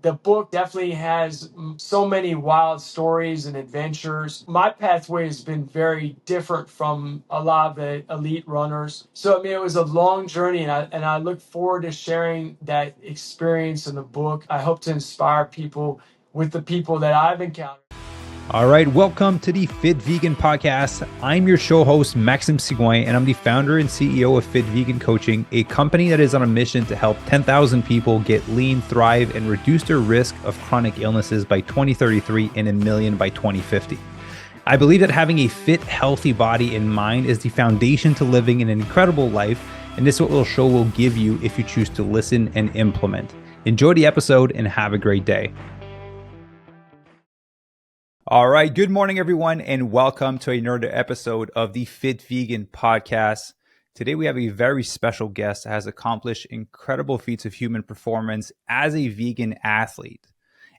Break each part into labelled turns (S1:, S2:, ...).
S1: The book definitely has so many wild stories and adventures. My pathway has been very different from a lot of the elite runners. So, I mean, it was a long journey, and I look forward to sharing that experience in the book. I hope to inspire people with the people that I've encountered.
S2: All right, welcome to the Fit Vegan Podcast. I'm your show host, Maxime Sigouin, and I'm the founder and CEO of Fit Vegan Coaching, a company that is on a mission to help 10,000 people get lean, thrive, and reduce their risk of chronic illnesses by 2033 and 1 million by 2050. I believe that having a fit, healthy body and mind is the foundation to living an incredible life, and this is what the show will give you if you choose to listen and implement. Enjoy the episode and have a great day. All right. Good morning, everyone, and welcome to another episode of the Fit Vegan Podcast. Today, we have a very special guest that has accomplished incredible feats of human performance as a vegan athlete.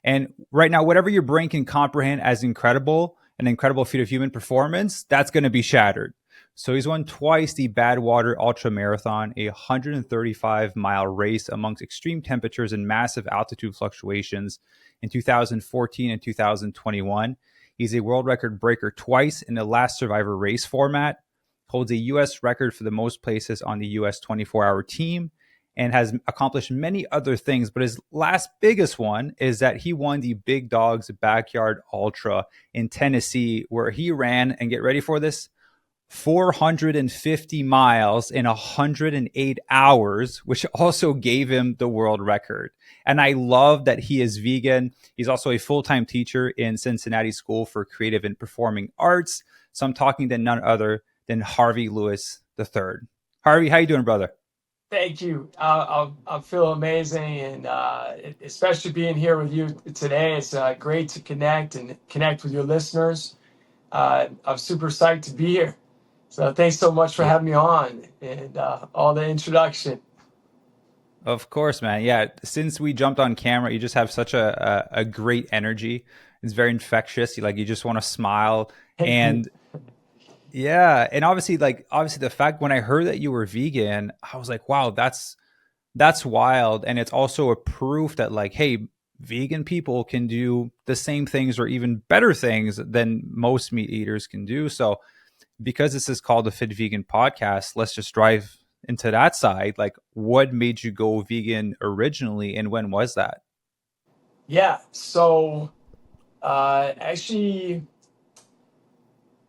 S2: And right now, whatever your brain can comprehend as incredible, an incredible feat of human performance, that's going to be shattered. So he's won twice the Badwater UltraMarathon, a 135-mile race amongst extreme temperatures and massive altitude fluctuations in 2014 and 2021. He's a world record breaker twice in the last survivor race format, holds a U.S. record for the most places on the U.S. 24-hour team, and has accomplished many other things. But his last biggest one is that he won the Big Dog's Backyard Ultra in Tennessee, where he ran, and get ready for this, 450 miles in 108 hours, which also gave him the world record. And I love that he is vegan. He's also a full-time teacher in Cincinnati School for Creative and Performing Arts. So I'm talking to none other than Harvey Lewis III. Harvey, how you doing, brother?
S1: Thank you. I feel amazing, and especially being here with you today. It's great to connect with your listeners. I'm super psyched to be here. So thanks so much for having me on and all the introduction.
S2: Of course, man. Yeah, since we jumped on camera, you just have such a great energy. It's very infectious. You just want to smile.
S1: Thank
S2: And
S1: you.
S2: yeah, and obviously the fact when I heard that you were vegan, I was like, wow, that's wild. And it's also a proof that hey, vegan people can do the same things or even better things than most meat eaters can do. So because this is called the Fit Vegan Podcast, let's just drive into that side. What made you go vegan originally, and when was that?
S1: Yeah, so actually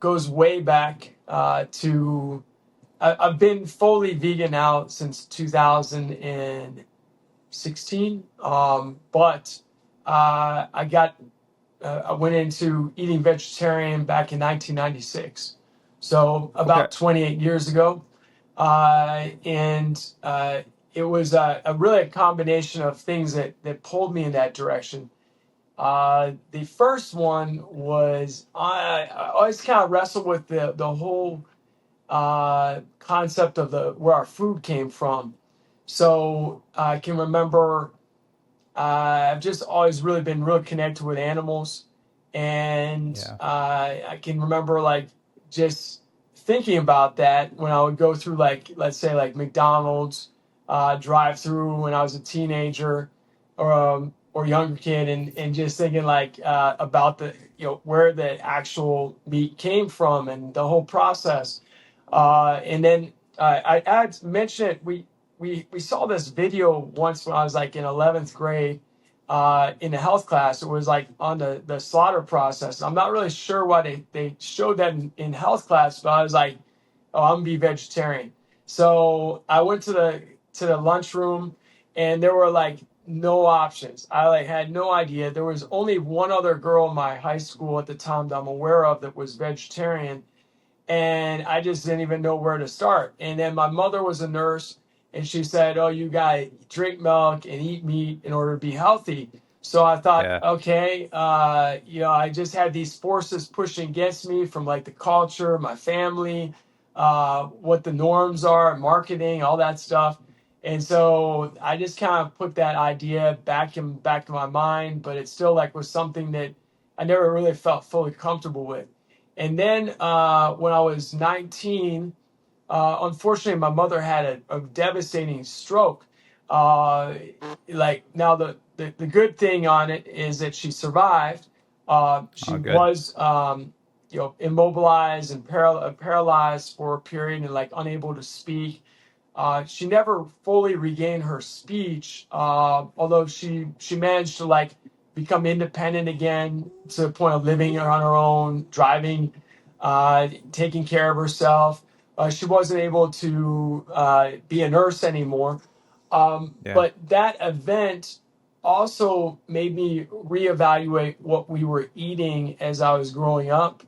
S1: goes way back to I've been fully vegan now since 2016, but I went into eating vegetarian back in 1996, so
S2: Okay.
S1: about 28 years ago. And it was really a combination of things that pulled me in that direction. The first one was I always kind of wrestled with the whole concept of where our food came from. So I can remember I've just always really been real connected with animals, and
S2: Yeah.
S1: I can remember just thinking about that when I would go through let's say McDonald's drive through when I was a teenager or younger kid, and just thinking about the where the actual meat came from and the whole process. And then I mentioned it. We saw this video once when I was in 11th grade in the health class. It was on the slaughter process. I'm not really sure why they showed that in health class, but I was like, oh, I'm gonna be vegetarian. So I went to the lunchroom, and there were no options. I had no idea. There was only one other girl in my high school at the time that I'm aware of that was vegetarian, and I just didn't even know where to start. And then my mother was a nurse, and she said, "Oh, you got to drink milk and eat meat in order to be healthy." So I thought,
S2: Yeah.
S1: okay, I just had these forces pushing against me from the culture, my family, what the norms are, marketing, all that stuff. And so I just kind of put that idea back in my mind, but it still was something that I never really felt fully comfortable with. And then when I was 19, unfortunately, my mother had a devastating stroke. Uh, like now, the good thing on it is that she survived. She
S2: Oh, good.
S1: was, immobilized and paralyzed for a period and like unable to speak. She never fully regained her speech, although she managed to like become independent again to the point of living on her own, driving, taking care of herself. She wasn't able to be a nurse anymore.
S2: Yeah.
S1: But that event also made me reevaluate what we were eating as I was growing up.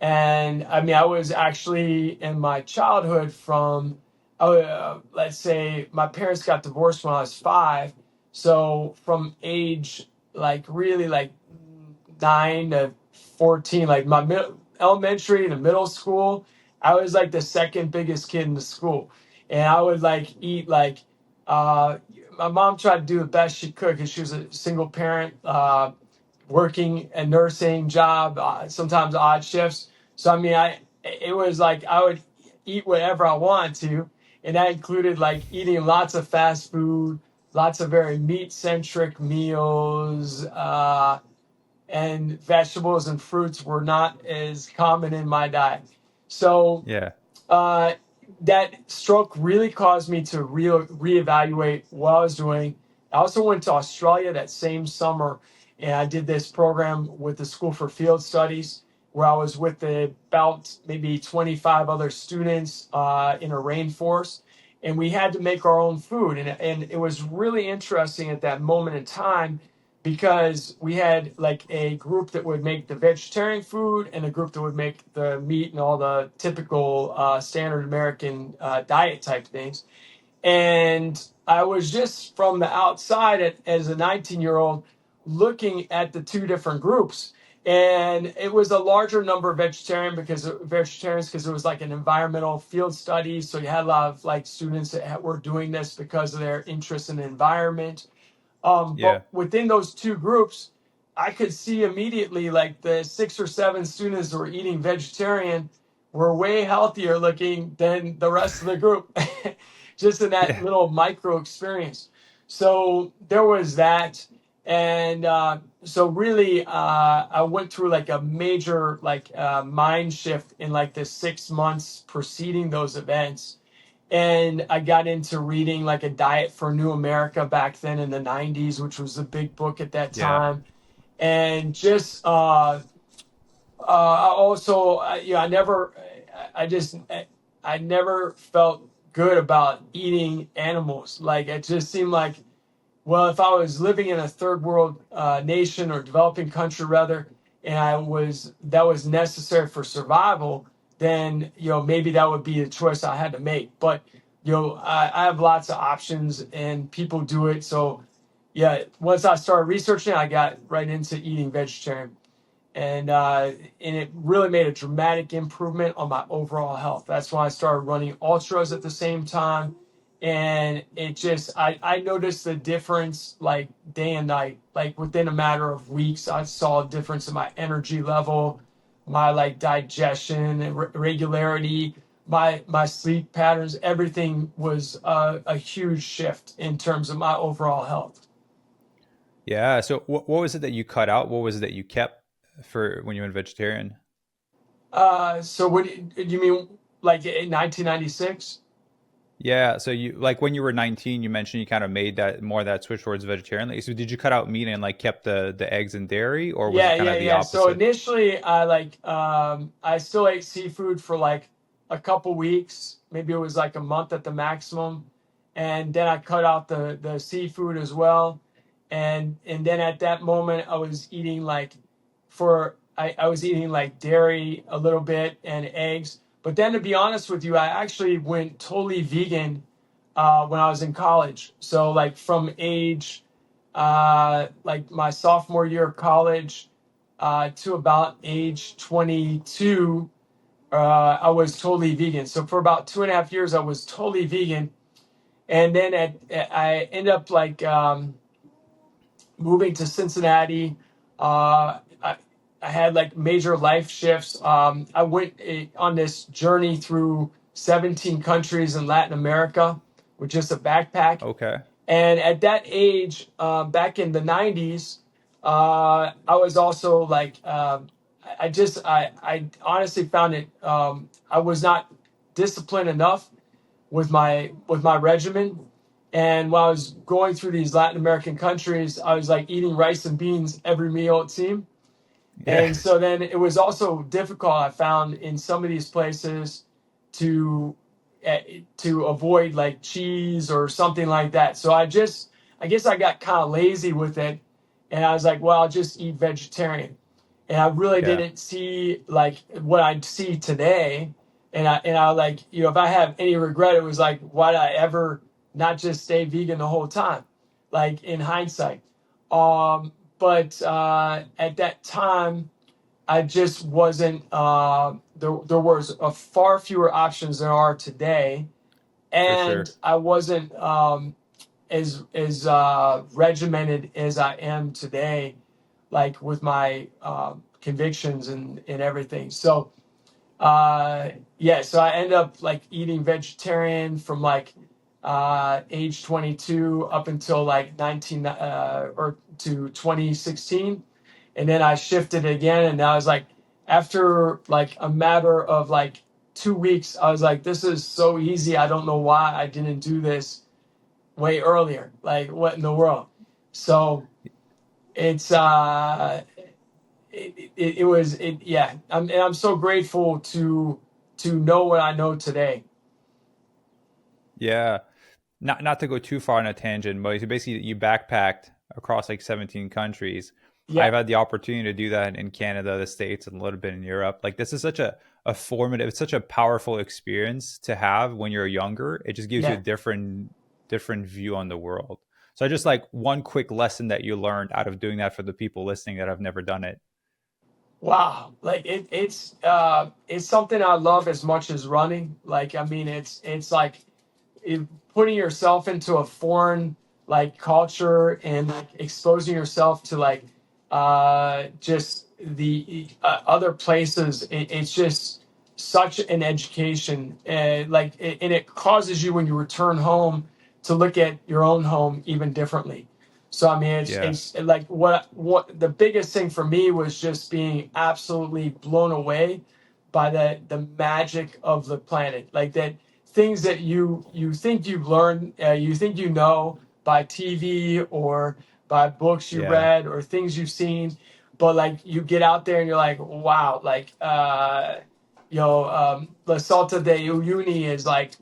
S1: And I mean, I was actually in my childhood from, let's say, my parents got divorced when I was 5. So from age like really like 9 to 14, like my elementary to middle school, I was like the second biggest kid in the school. And I would like eat like, uh, my mom tried to do the best she could because she was a single parent, working a nursing job, sometimes odd shifts. So I mean, it was like I would eat whatever I wanted to, and that included like eating lots of fast food, lots of very meat centric meals, and vegetables and fruits were not as common in my diet. So
S2: Yeah.
S1: uh, that stroke really caused me to reevaluate what I was doing. I also went to Australia that same summer, and I did this program with the School for Field Studies, where I was with about maybe 25 other students in a rainforest, and we had to make our own food, and it was really interesting at that moment in time because we had like a group that would make the vegetarian food and a group that would make the meat and all the typical standard American diet type things. And I was just from the outside as a 19-year-old looking at the two different groups. And it was a larger number of vegetarians because it was like an environmental field study. So you had a lot of like students that were doing this because of their interest in the environment.
S2: Yeah.
S1: But within those two groups, I could see immediately like the 6 or 7 students who were eating vegetarian were way healthier looking than the rest of the group, just in that
S2: Yeah.
S1: little micro experience. So there was that. And so really, I went through like a major like mind shift in like the 6 months preceding those events, and I got into reading like a Diet for New America back then in the 90s, which was a big book at that
S2: Yeah.
S1: time. And just also, I never, I just, I never felt good about eating animals. Like it just seemed like, well, if I was living in a third world nation or developing country rather, and that was necessary for survival, then maybe that would be a choice I had to make. But I have lots of options, and people do it. So yeah, once I started researching, I got right into eating vegetarian, and it really made a dramatic improvement on my overall health. That's when I started running ultras at the same time, and it just I noticed the difference like day and night. Like within a matter of weeks, I saw a difference in my energy level, my like digestion and regularity, my sleep patterns. Everything was a huge shift in terms of my overall health.
S2: Yeah. So what was it that you cut out? What was it that you kept for when you went vegetarian?
S1: So what do you mean, like in 1996?
S2: Yeah. So you like when you were 19, you mentioned you kind of made that more of that switch towards vegetarian. Like, so did you cut out meat and like kept the eggs and dairy, or was it
S1: Yeah,
S2: kind
S1: yeah,
S2: of the
S1: yeah. So
S2: opposite?
S1: initially, I still ate seafood for like a couple weeks. Maybe it was like a month at the maximum, and then I cut out the seafood as well. And then at that moment, I was eating like I was eating like dairy a little bit and eggs. But then to be honest with you, I actually went totally vegan when I was in college. So like from age like my sophomore year of college to about age 22, I was totally vegan. So for about 2.5 years, I was totally vegan. And then I ended up like moving to Cincinnati. I had like major life shifts. I went on this journey through 17 countries in Latin America with just a backpack.
S2: Okay.
S1: And at that age, back in the 90s, I was also like, I honestly found it, I was not disciplined enough with my regimen. And while I was going through these Latin American countries, I was like eating rice and beans every meal, it seemed.
S2: Yeah.
S1: And so then it was also difficult, I found, in some of these places to to avoid like cheese or something like that. So I guess I got kind of lazy with it, and I was like, well, I'll just eat vegetarian. And I really
S2: Yeah.
S1: didn't see like what I see today. And I like, if I have any regret, it was like, why did I ever not just stay vegan the whole time? Like in hindsight. But at that time, I just wasn't. There was a far fewer options than there are today,
S2: For
S1: and
S2: sure.
S1: I wasn't as regimented as I am today, like with my convictions and everything. So yeah, so I ended up like eating vegetarian from like age 22 up until like 19 or to 2016, and then I shifted again, and I was like, after like a matter of like 2 weeks, I was like, this is so easy. I don't know why I didn't do this way earlier. Like, what in the world? So it's it was it yeah. And I'm so grateful to know what I know today.
S2: Yeah. Not to go too far on a tangent, but so basically you backpacked across like 17 countries. I've
S1: Yeah,
S2: had the opportunity to do that in Canada, the States, and a little bit in Europe. Like this is such a formative, it's such a powerful experience to have when you're younger. It just gives you a
S1: yeah.
S2: different view on the world. So just like one quick lesson that you learned out of doing that for the people listening that have never done it.
S1: Wow, like it's something I love as much as running. Like I mean, it's like it, putting yourself into a foreign like culture and like exposing yourself to like just the other places. It's just such an education, and it causes you when you return home to look at your own home even differently. So I mean,
S2: Yeah.
S1: it's like what the biggest thing for me was just being absolutely blown away by the magic of the planet, like that things that you think you've learned, you think you know by TV or by books you
S2: Yeah.
S1: read or things you've seen, but like you get out there and you're like, wow, like La Salta de Uyuni is like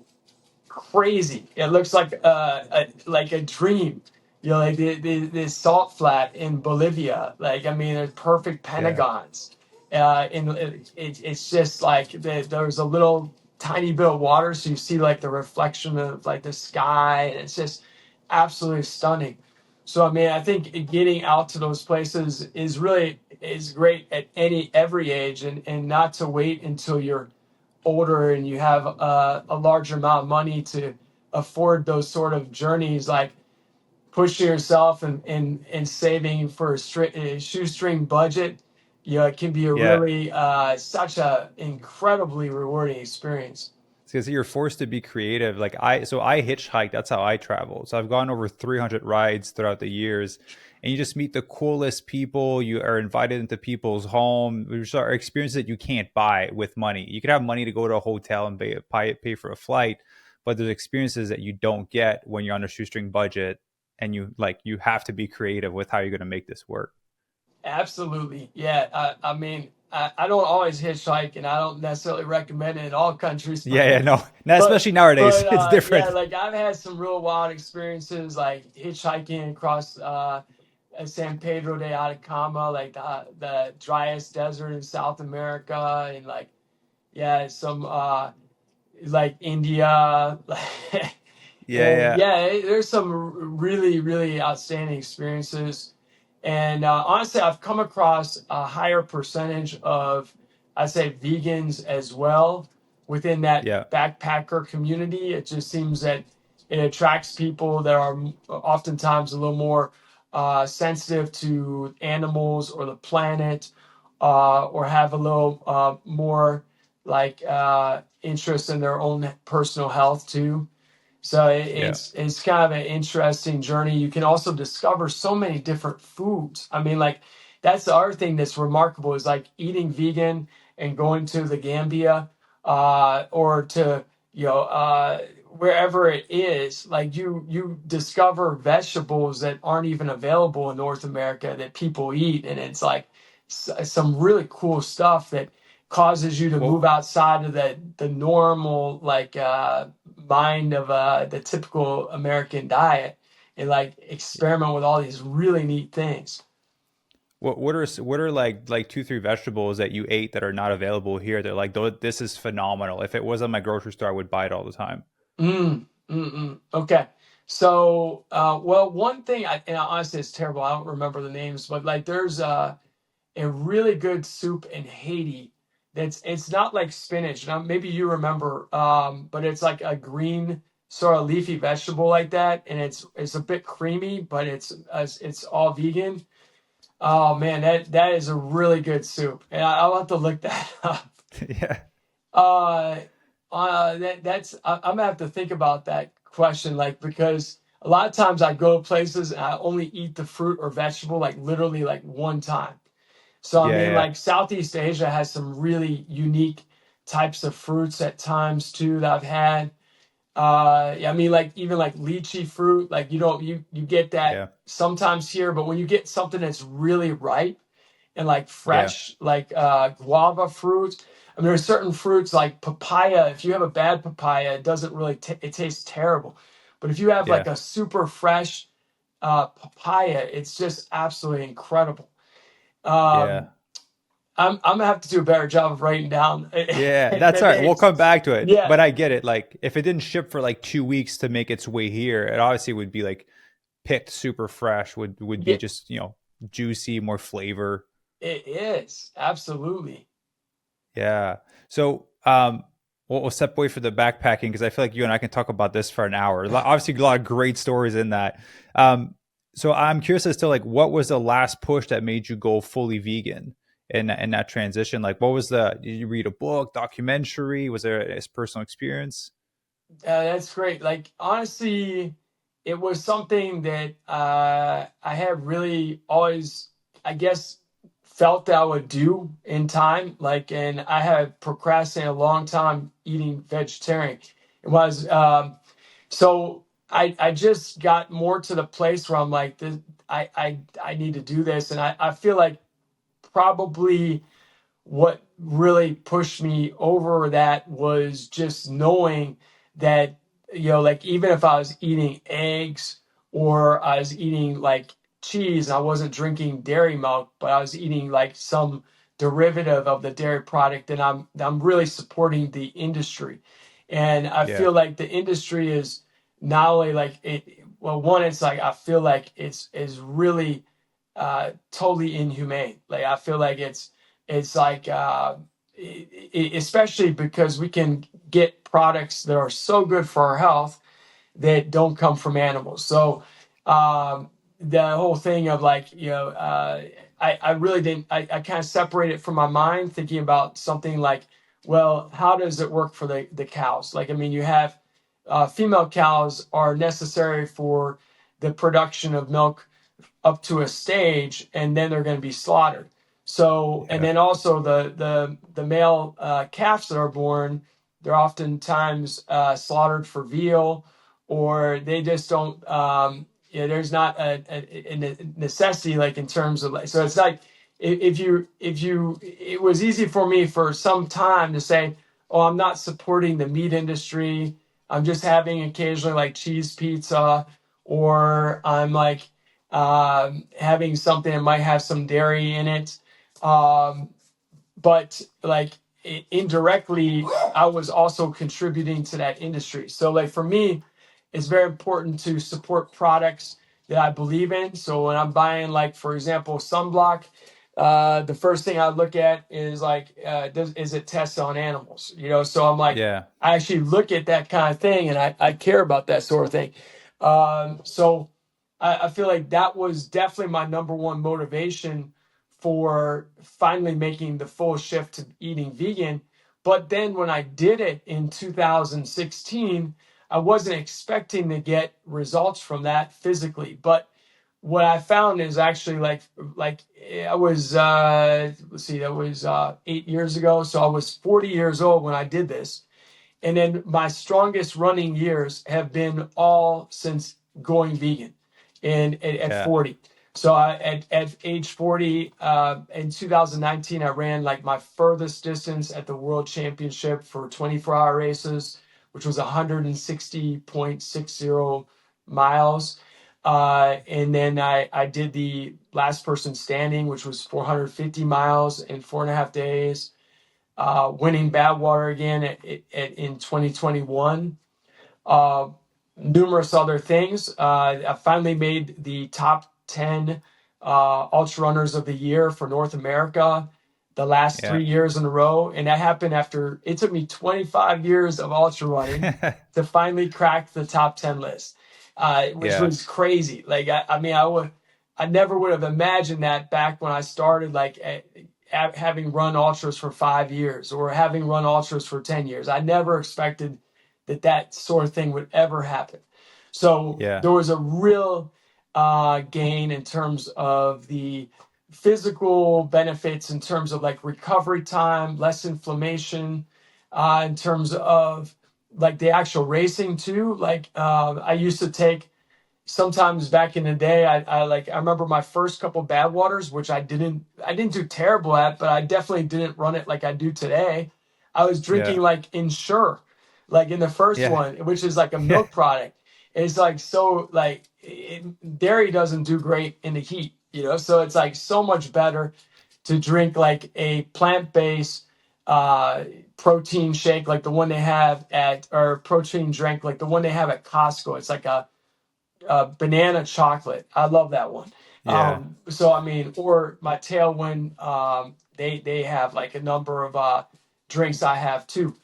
S1: crazy. It looks like a dream. Like the salt flat in Bolivia. Like I mean, there's perfect
S2: Yeah.
S1: pentagons. And it's just like there's a little tiny bit of water, so you see like the reflection of like the sky, and it's just absolutely stunning. So I mean, I think getting out to those places is great at every age, and not to wait until you're older and you have a larger amount of money to afford those sort of journeys, like pushing yourself and saving for a shoestring budget. It can be a
S2: Yeah.
S1: really such a incredibly rewarding experience.
S2: Because you're forced to be creative. Like I hitchhike. That's how I travel. So I've gone over 300 rides throughout the years, and you just meet the coolest people. You are invited into people's home. Which are experiences that you can't buy with money. You could have money to go to a hotel and pay for a flight, but there's experiences that you don't get when you're on a shoestring budget, and you have to be creative with how you're going to make this work.
S1: Absolutely, yeah. I mean, I don't always hitchhike, and I don't necessarily recommend it in all countries,
S2: Yeah, yeah, no, now
S1: but
S2: especially nowadays, it's
S1: yeah,
S2: different.
S1: like I've had some real wild experiences, like hitchhiking across San Pedro de Atacama, like the driest desert in South America, and like yeah, some like India,
S2: Yeah,
S1: and
S2: yeah,
S1: yeah, there's some really outstanding experiences. And honestly, I've come across a higher percentage of, I say, vegans as well within that
S2: yeah,
S1: backpacker community. It just seems that it attracts people that are oftentimes a little more sensitive to animals or the planet, or have a little more like interest in their own personal health too. So
S2: Yeah.
S1: it's kind of an interesting journey. You can also discover so many different foods. I mean, like that's the other thing that's remarkable is like eating vegan and going to the Gambia or to wherever it is. Like you discover vegetables that aren't even available in North America that people eat, and it's like some really cool stuff that causes you to move
S2: Well,
S1: outside of the normal like mind of the typical American diet and like experiment with all these really neat things.
S2: what are like two, three vegetables that you ate that are not available here? They're like, this is phenomenal. If it was on my grocery store, I would buy it all the time.
S1: Okay. So, well, one thing, and honestly, it's terrible. I don't remember the names, but like there's a really good soup in Haiti it's not like spinach. Now, maybe you remember, but it's like a green sort of leafy vegetable like that, and it's a bit creamy, but it's all vegan. Oh man, that is a really good soup, and I'll have to look that up.
S2: Yeah.
S1: Uh, I'm gonna have to think about that question, like because a lot of times I go places and I only eat the fruit or vegetable like literally like one time. So I
S2: Yeah.
S1: mean,
S2: Yeah.
S1: like Southeast Asia has some really unique types of fruits at times too that I've had. Yeah, I mean, like even like lychee fruit, like you don't you get that
S2: Yeah.
S1: sometimes here, but when you get something that's really ripe and like
S2: Yeah.
S1: fresh, like guava fruit. I mean, there's certain fruits like papaya. If you have a bad papaya, it doesn't really it tastes terrible. But if you have like
S2: Yeah.
S1: a super fresh papaya, it's just absolutely incredible.
S2: Yeah.
S1: Um, I'm gonna have to do a better job of writing down
S2: Yeah, that's
S1: the
S2: all right. We'll
S1: names.
S2: come back to it.
S1: Yeah,
S2: But I get it. Like, if it didn't ship for like 2 weeks to make its way here, it obviously would be like picked super fresh, would be
S1: yeah,
S2: just, juicy, more flavor.
S1: it is absolutely.
S2: Yeah. So, we'll step away for the backpacking because I feel like you and I can talk about this for an hour. Obviously, a lot of great stories in that. Um, so I'm curious as to like what was the last push that made you go fully vegan in that transition? Like, what was did you read a book, documentary? Was there a personal experience?
S1: That's great. Like honestly, it was something that I had really always, I guess, felt that I would do in time. Like, and I had procrastinated a long time eating vegetarian. It was so I just got more to the place where I'm like, this, I need to do this, and I feel like probably what really pushed me over that was just knowing that like even if I was eating eggs or I was eating like cheese and I wasn't drinking dairy milk, but I was eating like some derivative of the dairy product, then I'm really supporting the industry. And I
S2: Yeah.
S1: feel like the industry is not only like it, well, one, it's like I feel like it's is really totally inhumane. Like I feel like it's like especially because we can get products that are so good for our health that don't come from animals. So the whole thing of like I really didn't I kind of separated from my mind thinking about something like, well, how does it work for the cows? Like I mean, you have female cows are necessary for the production of milk up to a stage, and then they're going to be slaughtered. So, and
S2: Yeah.
S1: then also the male calves that are born, they're oftentimes slaughtered for veal, or they just don't. There's not a necessity like in terms of like. So it's like if you, it was easy for me for some time to say, oh, I'm not supporting the meat industry. I'm just having occasionally like cheese pizza, or I'm like having something that might have some dairy in it. Um, but like indirectly, I was also contributing to that industry. So like for me, it's very important to support products that I believe in. So when I'm buying, like for example, sunblock, the first thing I look at is like, is it tested on animals? So I'm like,
S2: Yeah.
S1: I actually look at that kind of thing, and I care about that sort of thing. So I feel like that was definitely my number one motivation for finally making the full shift to eating vegan. But then when I did it in 2016, I wasn't expecting to get results from that physically, but what I found is actually like I was let's see, that was 8 years ago. So I was 40 years old when I did this. And then my strongest running years have been all since going vegan and at
S2: Yeah.
S1: 40. So at age 40, in 2019, I ran like my furthest distance at the World Championship for 24-hour races, which was 160.60 miles. And then I did the last person standing, which was 450 miles in 4.5 days, winning Badwater again in 2021. Uh, Numerous other things. I finally made the top 10 ultra runners of the year for North America the last
S2: Yeah.
S1: 3 years in a row. And that happened after it took me 25 years of ultra running to finally crack the top 10 list, which
S2: Yeah.
S1: was crazy. Like, I mean, I never would have imagined that back when I started, like having run ultras for 5 years or having run ultras for 10 years. I never expected that sort of thing would ever happen. So
S2: Yeah.
S1: there was a real gain in terms of the physical benefits, in terms of like recovery time, less inflammation, in terms of like the actual racing too. Like I used to take sometimes back in the day, I remember my first couple Badwaters, which I didn't do terrible at, but I definitely didn't run it like I do today. I was
S2: Yeah.
S1: drinking like Ensure, like in the first
S2: Yeah.
S1: one, which is like a
S2: Yeah.
S1: milk product. It's like so like dairy doesn't do great in the heat, so it's like so much better to drink like a plant-based uh protein shake like the one they have at or protein drink like the one they have at Costco. It's like a banana chocolate. I love that one.
S2: Yeah.
S1: So I mean, or my Tailwind, they have like a number of drinks I have too.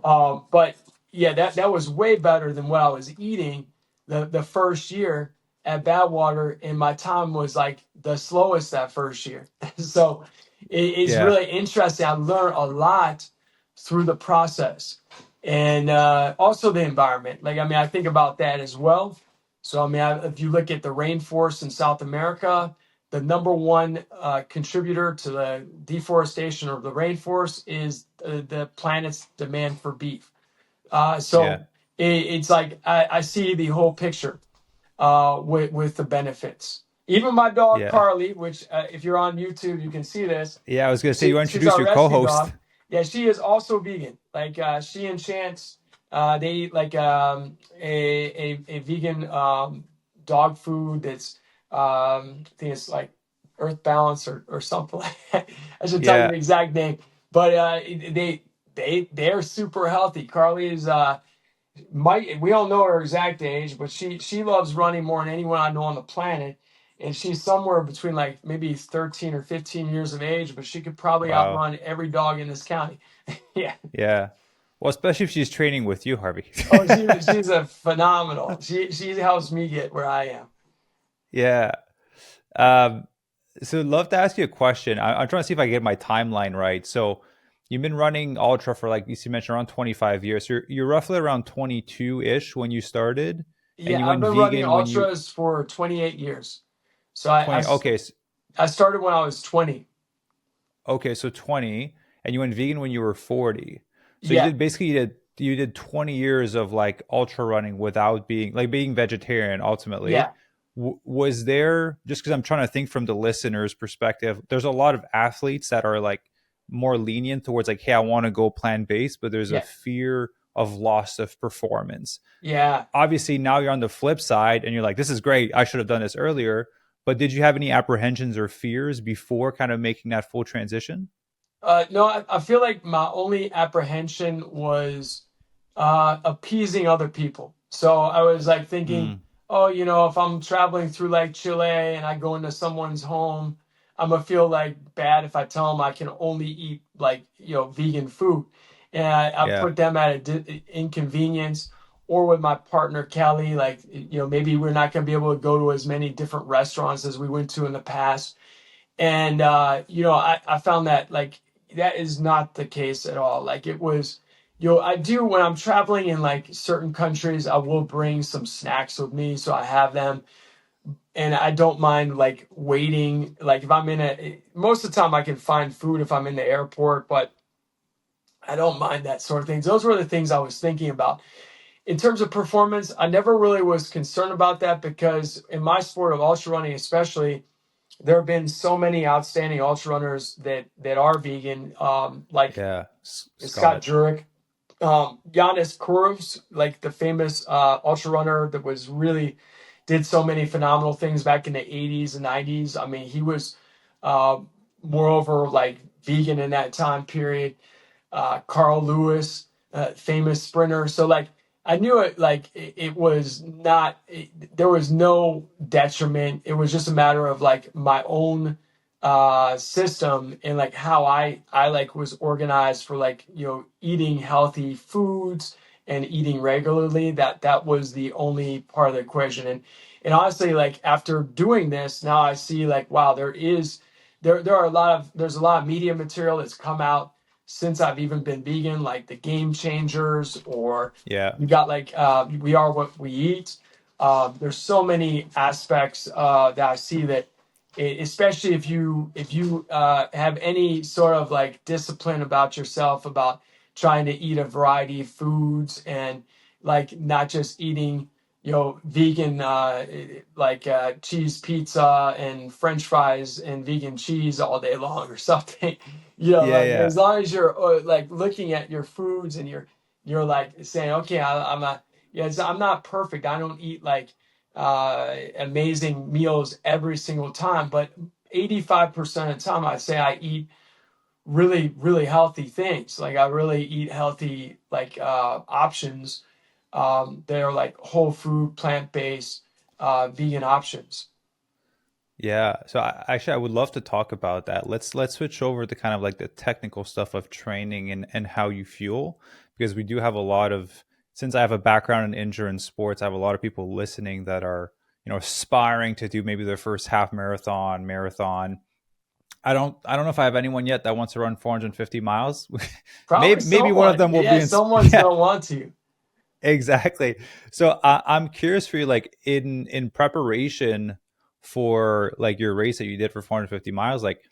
S1: But yeah, that was way better than what I was eating the first year at Badwater, and my time was like the slowest that first year. So it's
S2: Yeah.
S1: really interesting. I learned a lot through the process, and also the environment. Like I mean, I think about that as well. So, I mean, if you look at the rainforest in South America, the number one contributor to the deforestation of the rainforest is the planet's demand for beef.
S2: Yeah.
S1: So it's like I see the whole picture with the benefits. Even my dog
S2: Yeah.
S1: Carly, which if you're on YouTube, you can see this.
S2: Yeah. I was gonna say you want to
S1: She's
S2: introduce
S1: our
S2: your
S1: rescue
S2: co-host.
S1: dog. Yeah, she is also vegan. Like she and Chance, they eat like a vegan dog food that's I think it's like Earth Balance or something like that. I should tell you
S2: Yeah.
S1: the exact name, but they're super healthy. Carly is might we don't know her exact age, but she loves running more than anyone I know on the planet. And she's somewhere between like maybe 13 or 15 years of age, but she could probably
S2: Wow.
S1: outrun every dog in this county. Yeah.
S2: Yeah. Well, especially if she's training with you, Harvey.
S1: Oh, she's a phenomenal. She helps me get where I am.
S2: Yeah. Um, so love to ask you a question. I'm trying to see if I get my timeline right. So you've been running ultra for like you mentioned around 25 years. So you're roughly around 22-ish when you started, and you
S1: Yeah, I've
S2: went
S1: been running
S2: vegan when you
S1: ultras for 28 years. So
S2: 20. Okay,
S1: I started when I was 20.
S2: okay, so 20, and you went vegan when you were 40. So you
S1: Yeah,
S2: did basically you did 20 years of like ultra running without being vegetarian ultimately.
S1: yeah,
S2: Was there, just because I'm trying to think from the listener's perspective, there's a lot of athletes that are like more lenient towards like, hey, I want to go plant-based, but there's a
S1: yeah,
S2: fear of loss of performance.
S1: yeah.
S2: Obviously, now you're on the flip side and you're like, this is great. I should have done this earlier. But did you have any apprehensions or fears before kind of making that full transition?
S1: No, I feel like my only apprehension was appeasing other people. So I was like thinking,
S2: Mm,
S1: oh, if I'm traveling through like Chile and I go into someone's home, I'm gonna feel like bad if I tell them I can only eat like vegan food, and I
S2: yeah,
S1: put them at inconvenience. Or with my partner Kelly, like maybe we're not gonna be able to go to as many different restaurants as we went to in the past. And I found that like that is not the case at all. Like it was I do when I'm traveling in like certain countries, I will bring some snacks with me, so I have them, and I don't mind like waiting. Like if I'm in most of the time I can find food if I'm in the airport, but I don't mind that sort of things. Those were the things I was thinking about. In terms of performance, I never really was concerned about that because in my sport of ultra running, especially, there have been so many outstanding ultra runners that are vegan, like
S2: Yeah,
S1: Scott
S2: Scott.
S1: Jurek, Giannis Kurovs, like the famous ultra runner that was really did so many phenomenal things back in the 80s and 90s. I mean, he was uh, moreover like vegan in that time period. Carl Lewis, famous sprinter. So like I knew it like it was not there was no detriment. It was just a matter of like my own system and like how I like was organized for like eating healthy foods and eating regularly. That was the only part of the equation. And honestly, like after doing this, now I see like wow, there's a lot of media material that's come out since I've even been vegan, like the Game Changers, or
S2: Yeah.
S1: you got like We Are What We Eat. There's so many aspects that I see that, especially if you have any sort of like discipline about yourself about trying to eat a variety of foods and like not just eating vegan cheese pizza and French fries and vegan cheese all day long or something.
S2: Yeah,
S1: Like
S2: yeah.
S1: as long as you're like looking at your foods and you're like saying, okay, I'm a I'm not perfect. I don't eat like amazing meals every single time, but 85% of the time, I'd say I eat really, really healthy things. Like I really eat healthy like options that are like whole food, plant based, vegan options.
S2: Yeah. So actually, I would love to talk about that. Let's switch over to kind of like the technical stuff of training and how you fuel, because we do have a lot of, since I have a background in endurance sports, I have a lot of people listening that are, aspiring to do maybe their first half marathon, marathon. I don't know if I have anyone yet that wants to run 450 miles.
S1: Probably
S2: Maybe one of
S1: someone.
S2: them will
S1: Yeah,
S2: be
S1: someone's
S2: yeah,
S1: gonna want to.
S2: exactly. So I'm curious for you, like in preparation for like your race that you did for 450 miles, like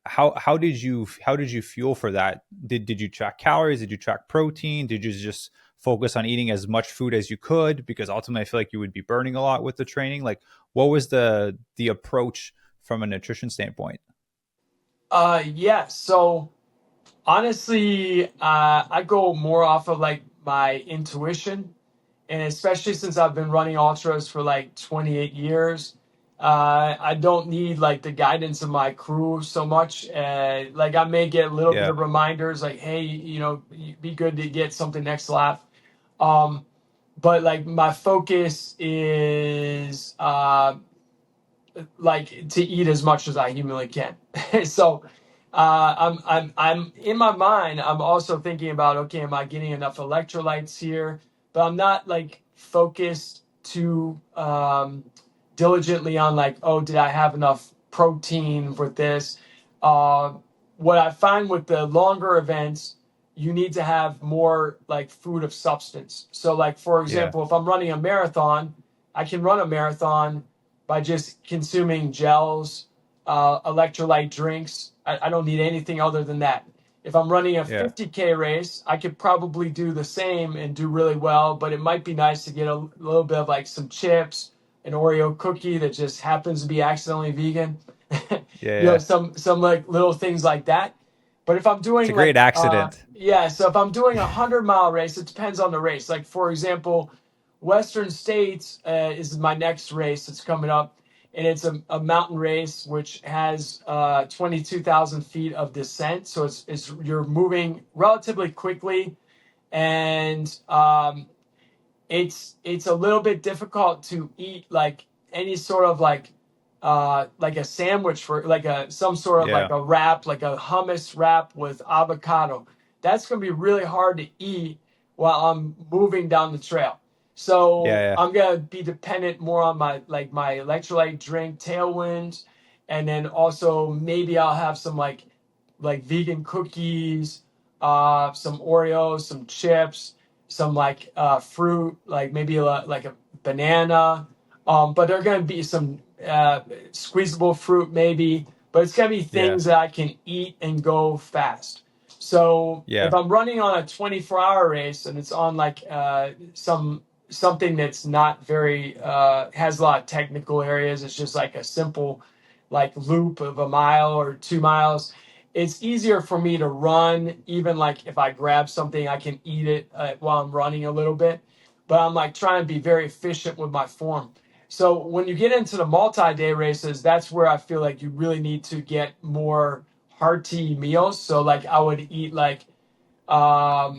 S2: how did you fuel for that? Did you track calories? Did you track protein? Did you just focus on eating as much food as you could? Because ultimately, I feel like you would be burning a lot with the training. Like, what was the approach from a nutrition standpoint?
S1: Yeah. So honestly, I go more off of like my intuition, and especially since I've been running ultras for like 28 years, I don't need like the guidance of my crew so much. Like I may get a little bit
S2: Yeah,
S1: of reminders, like, hey, be good to get something next lap. Um, but like my focus is like to eat as much as I humanly can. So I'm in my mind. I'm also thinking about, okay, am I getting enough electrolytes here? But I'm not like focused too diligently on like, oh, did I have enough protein with this? Uh, what I find with the longer events, you need to have more like food of substance. So like for
S2: yeah,
S1: example, if I'm running a marathon, I can run a marathon by just consuming gels, electrolyte drinks. I don't need anything other than that. If I'm running a
S2: yeah,
S1: 50K race, I could probably do the same and do really well, but it might be nice to get a little bit of like some chips, an Oreo cookie that just happens to be accidentally vegan.
S2: yeah, yeah.
S1: Some like little things like that. But if I'm
S2: It's a
S1: doing
S2: great
S1: like
S2: accident.
S1: yeah, so if I'm doing 100-mile race, it depends on the race. Like for example, Western States is my next race that's coming up, and it's a mountain race which has 22,000 feet of descent. So it's you're moving relatively quickly, and it's a little bit difficult to eat like any sort of like a sandwich for like a some sort of like
S2: Yeah,
S1: a wrap, like a hummus wrap with avocado. That's gonna be really hard to eat while I'm moving down the trail.
S2: yeah,
S1: So
S2: yeah.
S1: I'm gonna be dependent more on my electrolyte drink Tailwind, and then also maybe I'll have some like vegan cookies, some Oreos, some chips, some like fruit, like maybe like a banana. But there are going to be some squeezable fruit maybe, but it's going to be
S2: Yeah.
S1: things that I can eat and go fast. So if
S2: Yeah.
S1: I'm running on a 24-hour race and it's on like something that's not very has a lot of technical areas, it's just like a simple like loop of a mile or 2 miles. It's easier for me to run, even like if I grab something I can eat it while I'm running a little bit, but I'm like trying to be very efficient with my form. So when you get into the multi-day races, that's where I feel like you really need to get more hearty meals. So like I would eat like I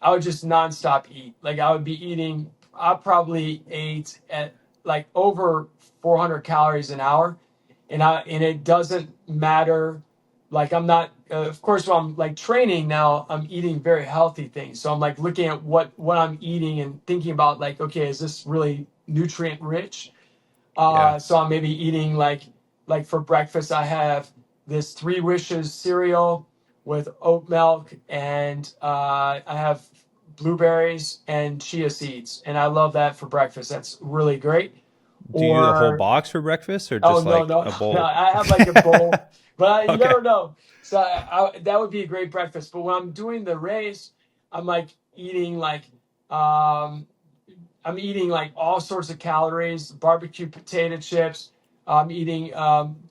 S1: would just nonstop eat. Like I would be eating. I probably ate at like over 400 calories an hour, and it doesn't matter. Like I'm not. Of course, when I'm like training now, I'm eating very healthy things. So I'm like looking at what I'm eating and thinking about like, okay, is this really nutrient rich?
S2: Yeah.
S1: So I'm maybe eating like for breakfast I have this Three Wishes cereal with oat milk, and I have blueberries and chia seeds, and I love that for breakfast. That's really great.
S2: Do you do the whole
S1: Or
S2: box for breakfast or
S1: oh
S2: just
S1: no
S2: like
S1: no
S2: a
S1: no,
S2: bowl?
S1: I have like a bowl, but you
S2: Okay.
S1: never know. So that would be a great breakfast. But when I'm doing the race, I'm like eating like um, I'm eating like all sorts of calories, barbecue potato chips. I'm eating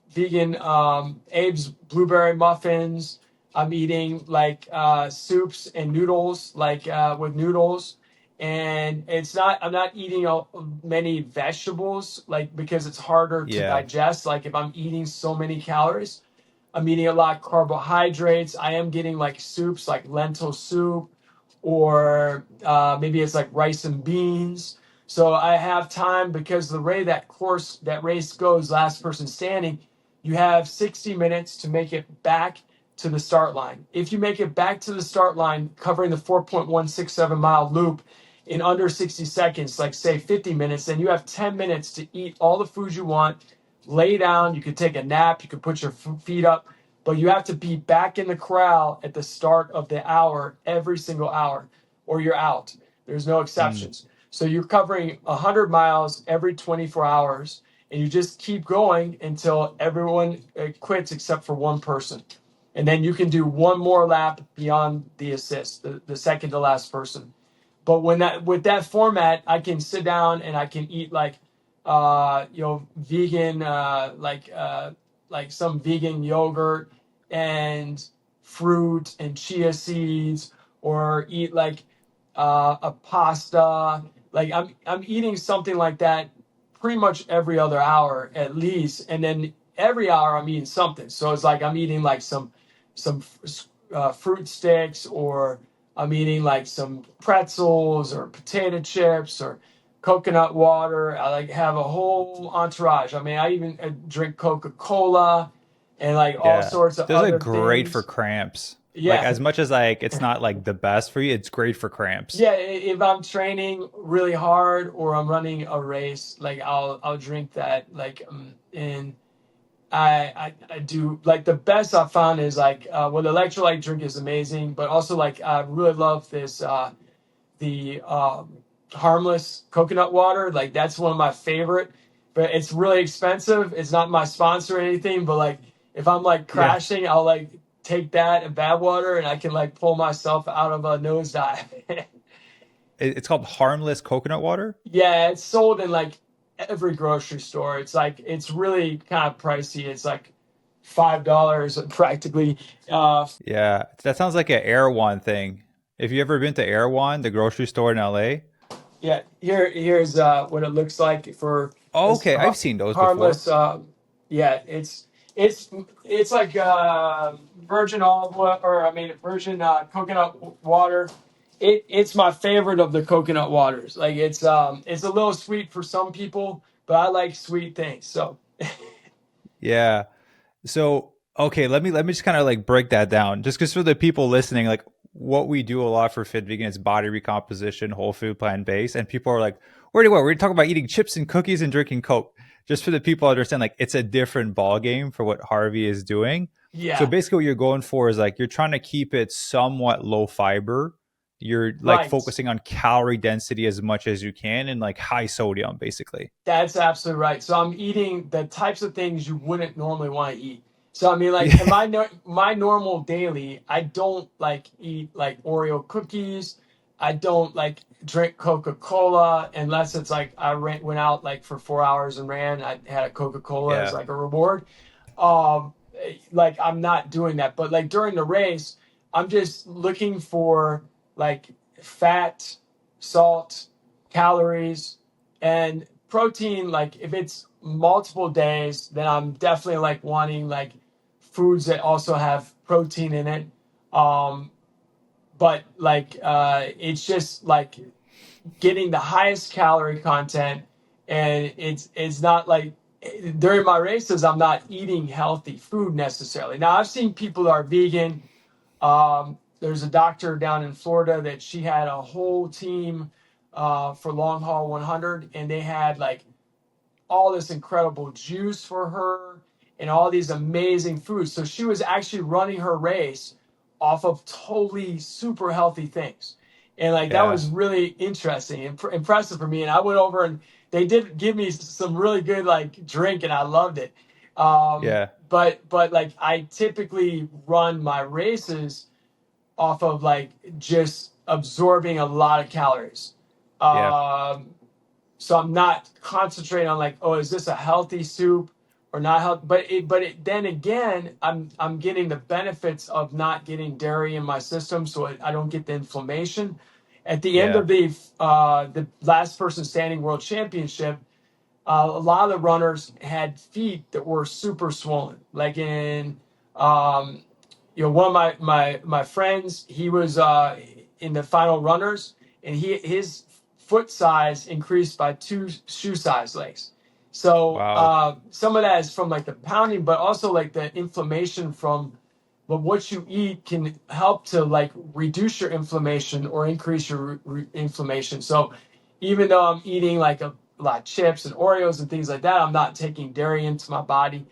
S1: vegan Abe's blueberry muffins. I'm eating like soups and noodles, like with noodles. And I'm not eating many vegetables, like because it's harder to
S2: Yeah.
S1: digest. Like if I'm eating so many calories, I'm eating a lot of carbohydrates. I am getting like soups, like lentil soup, or maybe it's like rice and beans. So I have time because the way that race goes, last person standing, you have 60 minutes to make it back to the start line. If you make it back to the start line, covering the 4.167 mile loop in under 60 seconds, like say 50 minutes, then you have 10 minutes to eat all the food you want, lay down, you could take a nap, you could put your feet up, but you have to be back in the corral at the start of the hour every single hour, or you're out. There's no
S2: Mm.
S1: exceptions. So you're covering 100 miles every 24 hours, and you just keep going until everyone quits except for one person. And then you can do one more lap beyond the assist, the second to last person. But when that with that format, I can sit down and I can eat like vegan like some vegan yogurt and fruit and chia seeds, or eat like a pasta. Like I'm eating something like that pretty much every other hour at least, and then every hour I'm eating something. So it's like I'm eating like some fruit sticks, or I'm eating like some pretzels or potato chips or coconut water. I like have a whole entourage. I mean, I even drink Coca-Cola and like all
S2: Yeah.
S1: sorts of
S2: Those are
S1: other
S2: great for
S1: things.
S2: cramps. Like
S1: Yeah.
S2: as much as like it's not like the best for you, it's great for cramps.
S1: Yeah, if I'm training really hard or I'm running a race, like I'll drink that and I do like the best I've found is like well, the electrolyte drink is amazing, but also like I really love this the harmless coconut water. Like that's one of my favorite, but it's really expensive. It's not my sponsor or anything, but like if I'm like
S2: Yeah.
S1: crashing, I'll like take that and Badwater, and I can like pull myself out of a nosedive.
S2: It's called harmless coconut water.
S1: Yeah, it's sold in like every grocery store. It's like it's really kind of pricey. It's like $5 practically.
S2: Yeah. That sounds like an Erewhon thing. If you ever been to Erewhon, the grocery store in LA.
S1: Yeah, here's what it looks like for
S2: Oh,
S1: this
S2: okay. I've seen those before.
S1: harmless. Yeah, it's it's like virgin olive oil, or I mean virgin coconut water. It's my favorite of the coconut waters. Like it's a little sweet for some people, but I like sweet things. So
S2: Yeah. So, okay, let me just kind of like break that down. Just because for the people listening, like what we do a lot for Fit Vegan is body recomposition, whole food, plant based, and people are like, "Where do you what? We're talking about eating chips and cookies and drinking Coke." Just for the people to understand, like it's a different ball game for what Harvey is doing. So
S1: Yeah,
S2: basically, what you're going for is like you're trying to keep it somewhat low fiber. You're like
S1: right.
S2: focusing on calorie density as much as you can and like high sodium, basically.
S1: That's absolutely right. So I'm eating the types of things you wouldn't normally want to eat. So I mean, like in
S2: Yeah,
S1: my normal daily, I don't like eat like Oreo cookies. I don't like drink Coca-Cola unless it's like went out like for 4 hours and ran. I had a Coca-Cola as
S2: yeah,
S1: like a reward. Um, like I'm not doing that, but like during the race, I'm just looking for like fat, salt, calories, and protein. Like if it's multiple days, then I'm definitely like wanting like foods that also have protein in it. Um, but like it's just like getting the highest calorie content, and it's not like during my races I'm not eating healthy food necessarily. Now I've seen people that are vegan. There's a doctor down in Florida that she had a whole team for long haul 100, and they had like all this incredible juice for her and all these amazing foods. So she was actually running her race off of totally super healthy things. And like that
S2: yeah,
S1: was really interesting and impressive for me. And I went over and they did give me some really good like drink and I loved it.
S2: yeah,
S1: But like I typically run my races off of like just absorbing a lot of calories.
S2: yeah,
S1: Um, so I'm not concentrating on like, oh, is this a healthy soup or not healthy? Then again, I'm getting the benefits of not getting dairy in my system, so I don't get the inflammation. At the end
S2: yeah,
S1: of the last person standing world championship, a lot of the runners had feet that were super swollen. Like in, um, one of my friends, he was in the final runners, and his foot size increased by two shoe size legs. So
S2: wow,
S1: some of that is from like the pounding, but also like the inflammation from. But what you eat can help to like reduce your inflammation or increase your inflammation. So even though I'm eating like a lot of chips and Oreos and things like that, I'm not taking dairy into my body.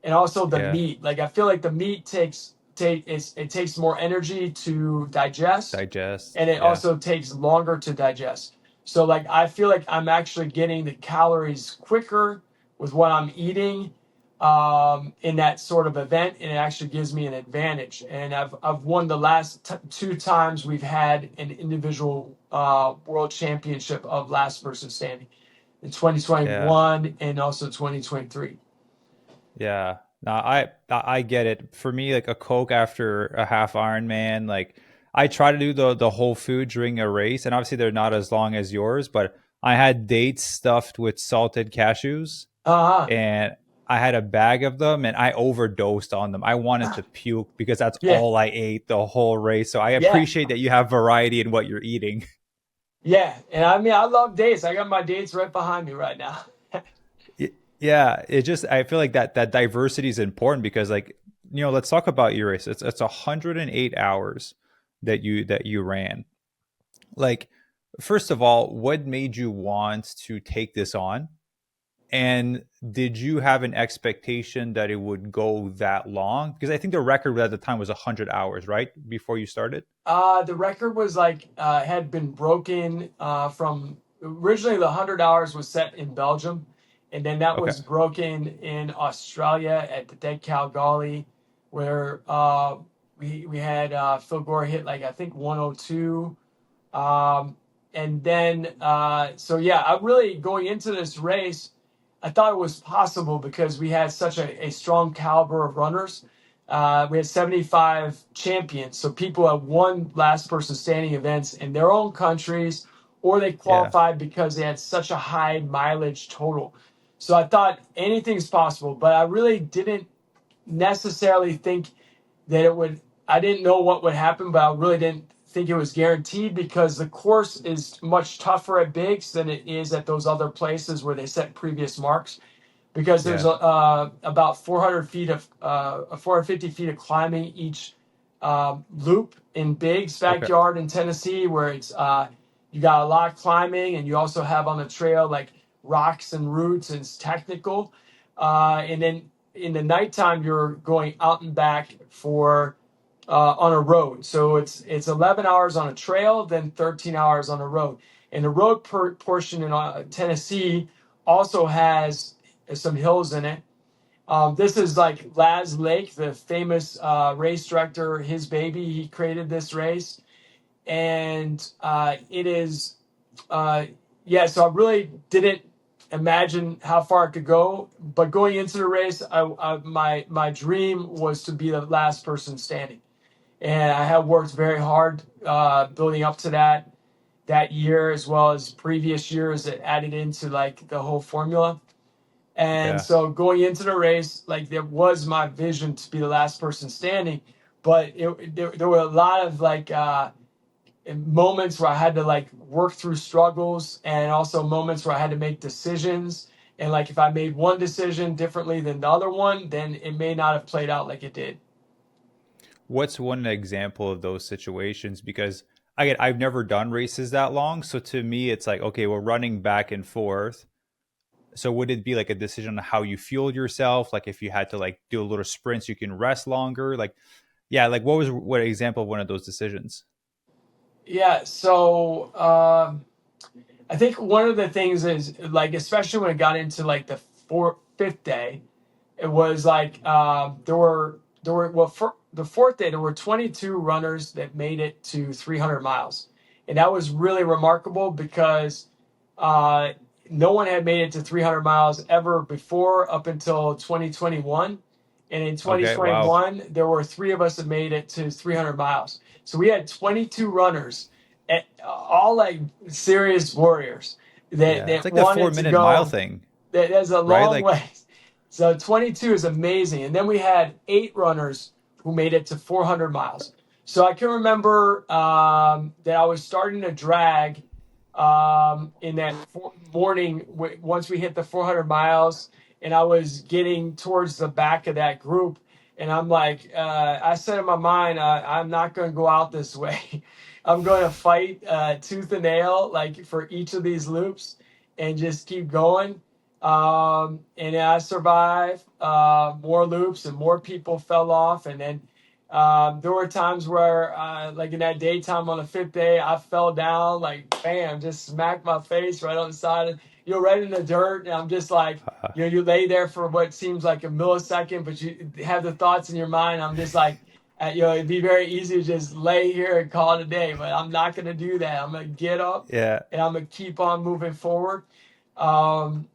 S1: And also the
S2: yeah,
S1: meat. Like I feel like the meat it takes more energy to digest,
S2: digest,
S1: and it
S2: yeah,
S1: also takes longer to digest. So like I feel like I'm actually getting the calories quicker with what I'm eating in that sort of event, and it actually gives me an advantage. And I've won the last two times we've had an individual world championship of last person standing in
S2: yeah.
S1: 2021 and also 2023.
S2: Yeah. No, I get it. For me, like a Coke after a half Ironman, like I try to do the whole food during a race, and obviously they're not as long as yours, but I had dates stuffed with salted cashews,
S1: Uh huh.
S2: and I had a bag of them, and I overdosed on them. I wanted to puke because that's
S1: Yeah.
S2: all I ate the whole race. So I
S1: Yeah.
S2: appreciate that you have variety in what you're eating.
S1: Yeah. And I mean, I love dates. I got my dates right behind me right now.
S2: Yeah, it just I feel like that diversity is important because like let's talk about your race. It's 108 hours that you ran. Like first of all, what made you want to take this on? And did you have an expectation that it would go that long? Because I think the record at the time was 100 hours, right? Before you started?
S1: The record was like had been broken from originally the 100 hours was set in Belgium, and then that
S2: Okay.
S1: was broken in Australia at the Dead Cow Gully, where we had Phil Gore hit like I think 102, and then so yeah, I really going into this race, I thought it was possible because we had such a strong caliber of runners. We had 75 champions, so people have won last person standing events in their own countries, or they
S2: Yeah.
S1: qualified because they had such a high mileage total. So I thought anything's possible, but I really didn't necessarily think that it would. I didn't know what would happen, but I really didn't think it was guaranteed because the course is much tougher at Bigs than it is at those other places where they set previous marks, because there's
S2: Yeah.
S1: about 400 feet of 450 feet of climbing each loop in Big's
S2: Okay.
S1: backyard in Tennessee, where it's you got a lot of climbing, and you also have on the trail like rocks and roots, and it's technical. And then in the nighttime you're going out and back for on a road. So it's 11 hours on a trail, then 13 hours on a road. And the road portion in Tennessee also has some hills in it. This is like Laz Lake, the famous race director, his baby. He created this race, and it is, yeah. So I really didn't imagine how far it could go, but going into the race, my dream was to be the last person standing, and I have worked very hard building up to that year as well as previous years that added into like the whole formula. And
S2: Yeah.
S1: so going into the race, like it was my vision to be the last person standing, but there were a lot of like moments where I had to like work through struggles, and also moments where I had to make decisions. And like if I made one decision differently than the other one, then it may not have played out like it did.
S2: What's one example of those situations? Because I've never done races that long. So to me, it's like, okay, we're running back and forth. So would it be like a decision on how you fueled yourself? Like if you had to like do a little sprints, you can rest longer. Like, yeah, like what example of one of those decisions?
S1: Yeah. So I think one of the things is like, especially when it got into like the fifth day, it was like there were well for the fourth day there were 22 runners that made it to 300 miles, and that was really remarkable because uh, no one had made it to 300 miles ever before up until 2021, and in
S2: Okay, wow.
S1: 2021 there were three of us that made it to 300 miles. So we had 22 runners, all like serious warriors that
S2: Yeah, it's
S1: that
S2: like the
S1: wanted to
S2: 4 minute mile
S1: go.
S2: thing,
S1: That's a
S2: right?
S1: long
S2: Like,
S1: way. So 22 is amazing. And then we had eight runners who made it to 400 miles. So I can remember that I was starting to drag in that morning once we hit the 400 miles, and I was getting towards the back of that group. And I'm like, I said in my mind, I'm not going to go out this way. I'm going to fight tooth and nail, like for each of these loops, and just keep going. And I survived more loops, and more people fell off. And then there were times where, like in that daytime on the fifth day, I fell down, like bam, just smacked my face right on the side of, right in the dirt. And I'm just like,
S2: uh,
S1: you lay there for what seems like a millisecond, but you have the thoughts in your mind. I'm just like, it'd be very easy to just lay here and call it a day, but I'm not going to do that. I'm going to get up
S2: yeah,
S1: and I'm going to keep on moving forward. Um,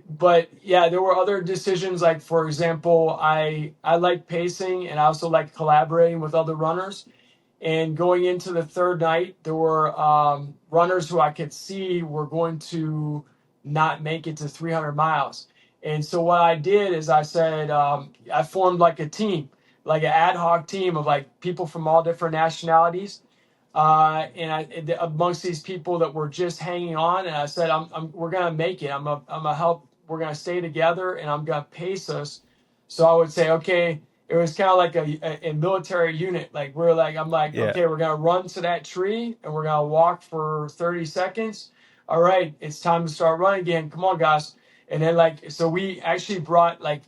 S1: but yeah, there were other decisions. Like for example, I like pacing, and I also like collaborating with other runners. And going into the third night, there were runners who I could see were going to not make it to 300 miles. And so what I did is I said, I formed like a team, like an ad hoc team of like people from all different nationalities. Amongst these people that were just hanging on, and I said, we're gonna make it. I'm gonna help. We're gonna stay together, and I'm gonna pace us. So I would say, okay, it was kind of like a military unit. Like I'm like,
S2: yeah.
S1: okay, we're gonna run to that tree, and we're gonna walk for 30 seconds. All right, it's time to start running again. Come on, guys. And then like, so we actually brought like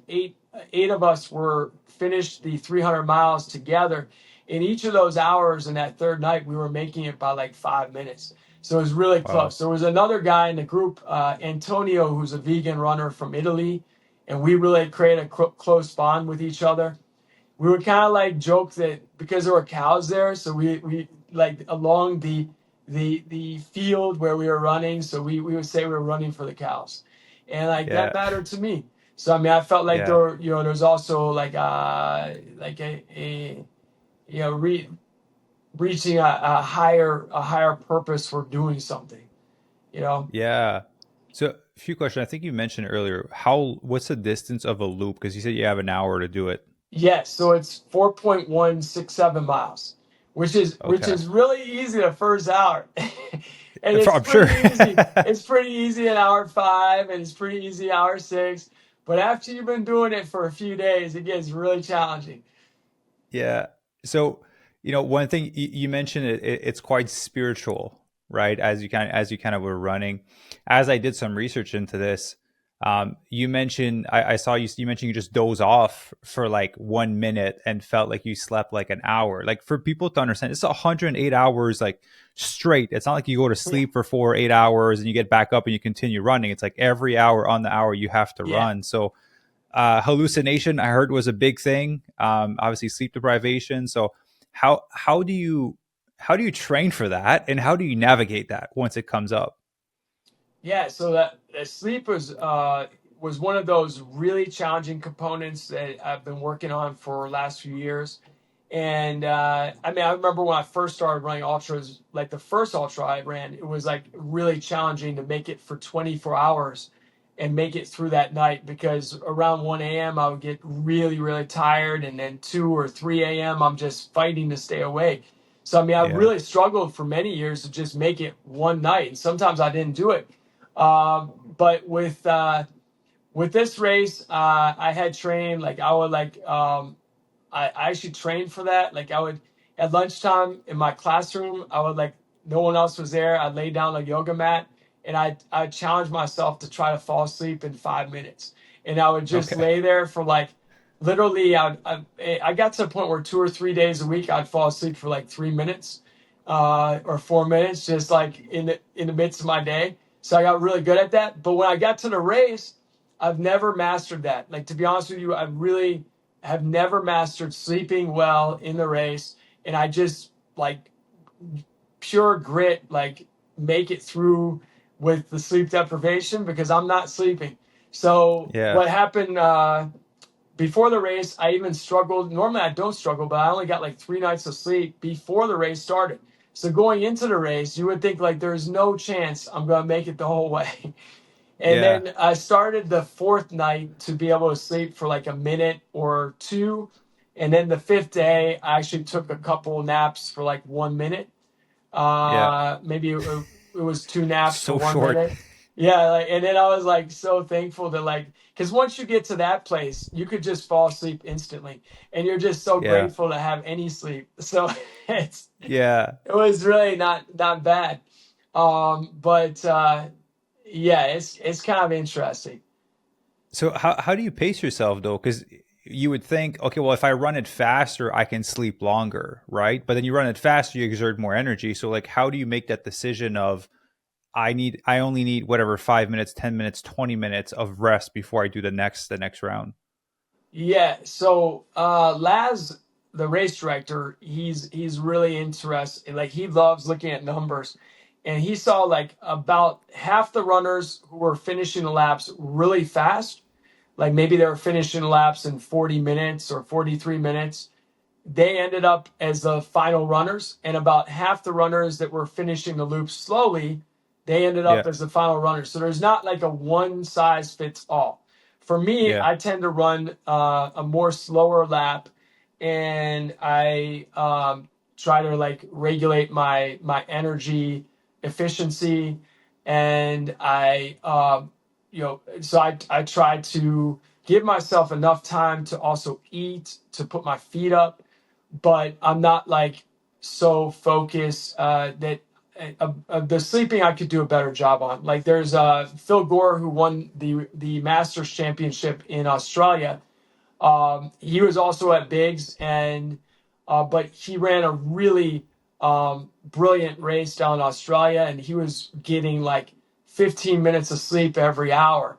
S1: eight of us were finished the 300 miles together. In each of those hours in that third night, we were making it by like 5 minutes. So it was really
S2: Wow.
S1: close. There was another guy in the group, Antonio, who's a vegan runner from Italy, and we really created a close bond with each other. We would kind of like joke that because there were cows there, so we like along the field where we were running, so we would say we were running for the cows, and like that
S2: Yeah,
S1: mattered to me. So I mean, I felt like
S2: yeah.
S1: there's also like a you know re- reaching a higher purpose for doing something. You know.
S2: Yeah. So a few questions. I think you mentioned earlier, what's the distance of a loop? Because you said you have an hour to do it.
S1: Yes, so it's 4.167 miles, which
S2: Okay.
S1: is really easy the first hour. And it's
S2: I'm sure.
S1: pretty easy. It's pretty easy in hour five, and it's pretty easy hour six. But after you've been doing it for a few days, it gets really challenging.
S2: Yeah. So, one thing you mentioned, it's quite spiritual, right? As you kind of were running. As I did some research into this, You mentioned I saw you mentioned you just doze off for like 1 minute and felt like you slept like an hour. Like for people to understand, it's 108 hours like straight. It's not like you go to
S1: Yeah.
S2: sleep for 4 or 8 hours and you get back up and you continue running. It's like every hour on the hour you have to
S1: Yeah.
S2: run. So hallucination I heard was a big thing. Obviously sleep deprivation. So how do you train for that, and how do you navigate that once it comes up?
S1: Yeah, so that sleep was one of those really challenging components that I've been working on for the last few years. And I mean, I remember when I first started running ultras, like the first ultra I ran, it was like really challenging to make it for 24 hours and make it through that night, because around 1 a.m. I would get really, really tired. And then 2 or 3 a.m. I'm just fighting to stay awake. So, I mean, I
S2: Yeah,
S1: really struggled for many years to just make it one night. And sometimes I didn't do it. But with this race, I had trained like I would like I actually trained for that. Like I would at lunchtime in my classroom, I would like no one else was there. I'd lay down a yoga mat and I'd challenge myself to try to fall asleep in 5 minutes. And I would just
S2: okay.
S1: lay there for like literally I got to the point where 2 or 3 days a week I'd fall asleep for like 3 minutes or 4 minutes, just like in the midst of my day. So I got really good at that. But when I got to the race, I've never mastered that. Like to be honest with you, I really have never mastered sleeping well in the race. And I just like pure grit, like make it through with the sleep deprivation because I'm not sleeping. So
S2: Yeah,
S1: what happened before the race, I even struggled. Normally I don't struggle, but I only got like 3 nights of sleep before the race started. So going into the race, you would think like there's no chance I'm going to make it the whole way. And
S2: yeah,
S1: then I started the fourth night to be able to sleep for like a minute or two. And then the fifth day, I actually took a couple naps for like 1 minute.
S2: yeah.
S1: Maybe it was two naps for
S2: So
S1: one
S2: short.
S1: minute. Yeah, like, and then I was like so thankful that like, because once you get to that place, you could just fall asleep instantly, and you're just so
S2: Yeah,
S1: grateful to have any sleep. So it's
S2: yeah.
S1: it was really not bad. But yeah, it's kind of interesting.
S2: So how do you pace yourself though? Because you would think, okay, well, if I run it faster, I can sleep longer, right? But then you run it faster, you exert more energy. So like, how do you make that decision of I only need whatever 5 minutes, 10 minutes, 20 minutes of rest before I do the next round?
S1: Yeah, so Laz, the race director, he's really interested. Like he loves looking at numbers, and he saw like about half the runners who were finishing the laps really fast. Like maybe they were finishing laps in 40 minutes or 43 minutes. They ended up as the final runners, and about half the runners that were finishing the loop slowly, they ended up
S2: Yeah,
S1: as the final runners. So there's not like a one size fits all. For me,
S2: yeah,
S1: I tend to run a more slower lap, and I try to like regulate my energy efficiency, and I try to give myself enough time to also eat, to put my feet up, but I'm not like so focused that the sleeping I could do a better job on. Like there's Phil Gore who won the Masters Championship in Australia. He was also at Biggs, and but he ran a really brilliant race down in Australia, and he was getting like 15 minutes of sleep every hour.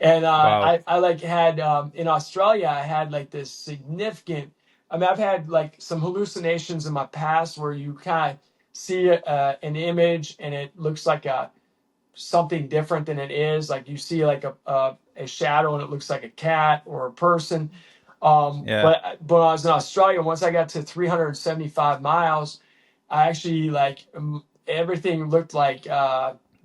S1: And
S2: wow,
S1: I like had in Australia, I had like this significant. I mean, I've had like some hallucinations in my past where you kind of see an image and it looks like a something different than it is. Like you see like a shadow and it looks like a cat or a person.
S2: yeah,
S1: But when I was in Australia, once I got to 375 miles, I actually like everything looked like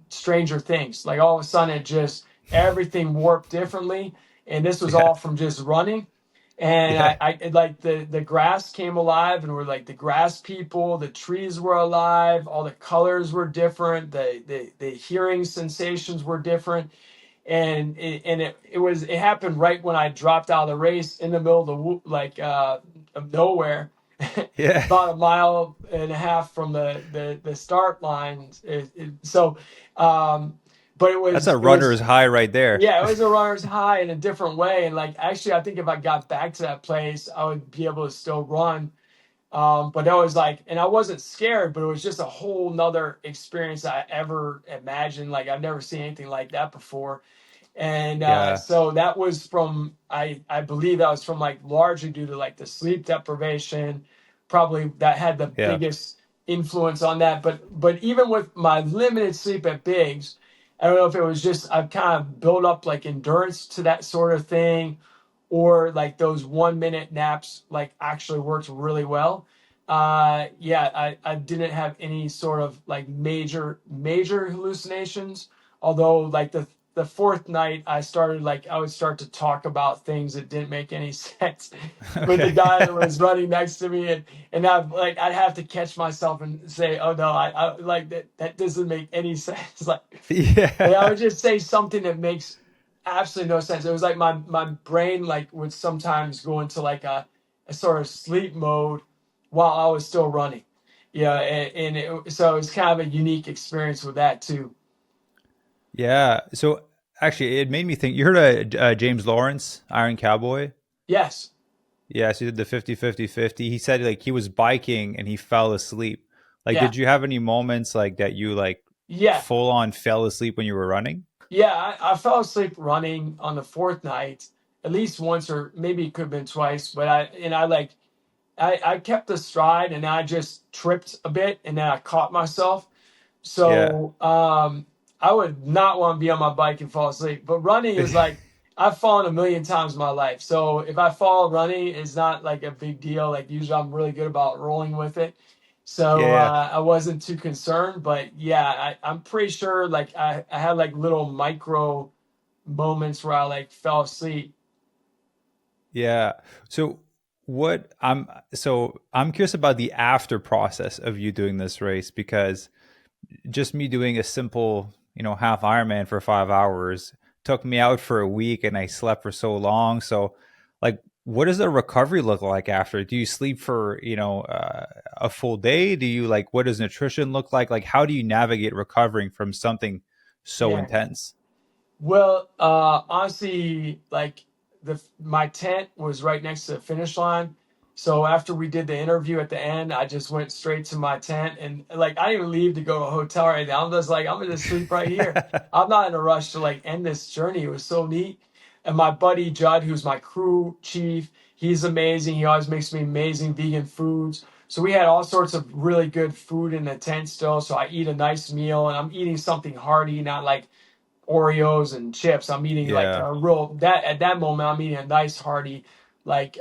S1: Stranger Things. Like all of a sudden, it just everything warped differently, and this was
S2: yeah,
S1: all from just running. And
S2: yeah,
S1: I like the grass came alive, and we're like the grass people, the trees were alive, all the colors were different, the hearing sensations were different, and it happened right when I dropped out of the race in the middle of of nowhere,
S2: yeah,
S1: about a mile and a half from the start line. So, um, but
S2: That's a
S1: it was
S2: runner's high right there.
S1: yeah, it was a runner's high in a different way. And like actually, I think if I got back to that place, I would be able to still run. But that was like, and I wasn't scared, but it was just a whole nother experience I ever imagined. Like I've never seen anything like that before. And
S2: Yeah,
S1: so that was from I believe that was from like largely due to like the sleep deprivation, probably that had the
S2: yeah,
S1: biggest influence on that. But even with my limited sleep at Biggs, I don't know if it was just I've kind of built up like endurance to that sort of thing, or like those 1 minute naps like actually worked really well. Yeah, I didn't have any sort of like major hallucinations, although like the fourth night I would start to talk about things that didn't make any sense with the
S2: okay.
S1: guy that was running next to me, and I'd have to catch myself and say, oh no, I like that doesn't make any sense. Like I
S2: Yeah,
S1: would just say something that makes absolutely no sense. It was like my brain like would sometimes go into like a sort of sleep mode while I was still running. Yeah, so it's kind of a unique experience with that too.
S2: yeah. So actually, it made me think. You heard of James Lawrence, Iron Cowboy?
S1: Yes.
S2: Yeah, so he did the 50-50-50. He said like he was biking and he fell asleep. Like,
S1: Yeah.
S2: did you have any moments like that you like
S1: Yeah.
S2: full on fell asleep when you were running?
S1: Yeah. I fell asleep running on the fourth night at least once, or maybe it could have been twice. But I kept the stride and I just tripped a bit and then I caught myself.
S2: Yeah,
S1: So I would not want to be on my bike and fall asleep. But running is like I've fallen a million times in my life. So if I fall running, it's not like a big deal. Like usually I'm really good about rolling with it. So
S2: yeah,
S1: I wasn't too concerned. But yeah, I'm pretty sure like I had like little micro moments where I like fell asleep.
S2: yeah. So I'm curious about the after process of you doing this race because just me doing a simple, half Ironman for 5 hours took me out for a week and I slept for so long. So, like, what does the recovery look like after? Do you sleep for, a full day? Do you like, what does nutrition look like? Like, how do you navigate recovering from something so
S1: Yeah.
S2: intense?
S1: Well, honestly, like my tent was right next to the finish line. So after we did the interview at the end, I just went straight to my tent and like I didn't even leave to go to a hotel right now. I'm just like I'm gonna just sleep right here. I'm not in a rush to like end this journey. It was so neat. And my buddy Judd, who's my crew chief, he's amazing. He always makes me amazing vegan foods. So we had all sorts of really good food in the tent still. So I eat a nice meal and I'm eating something hearty, not like Oreos and chips. I'm eating like
S2: Yeah.
S1: a real that at that moment I'm eating a nice hearty like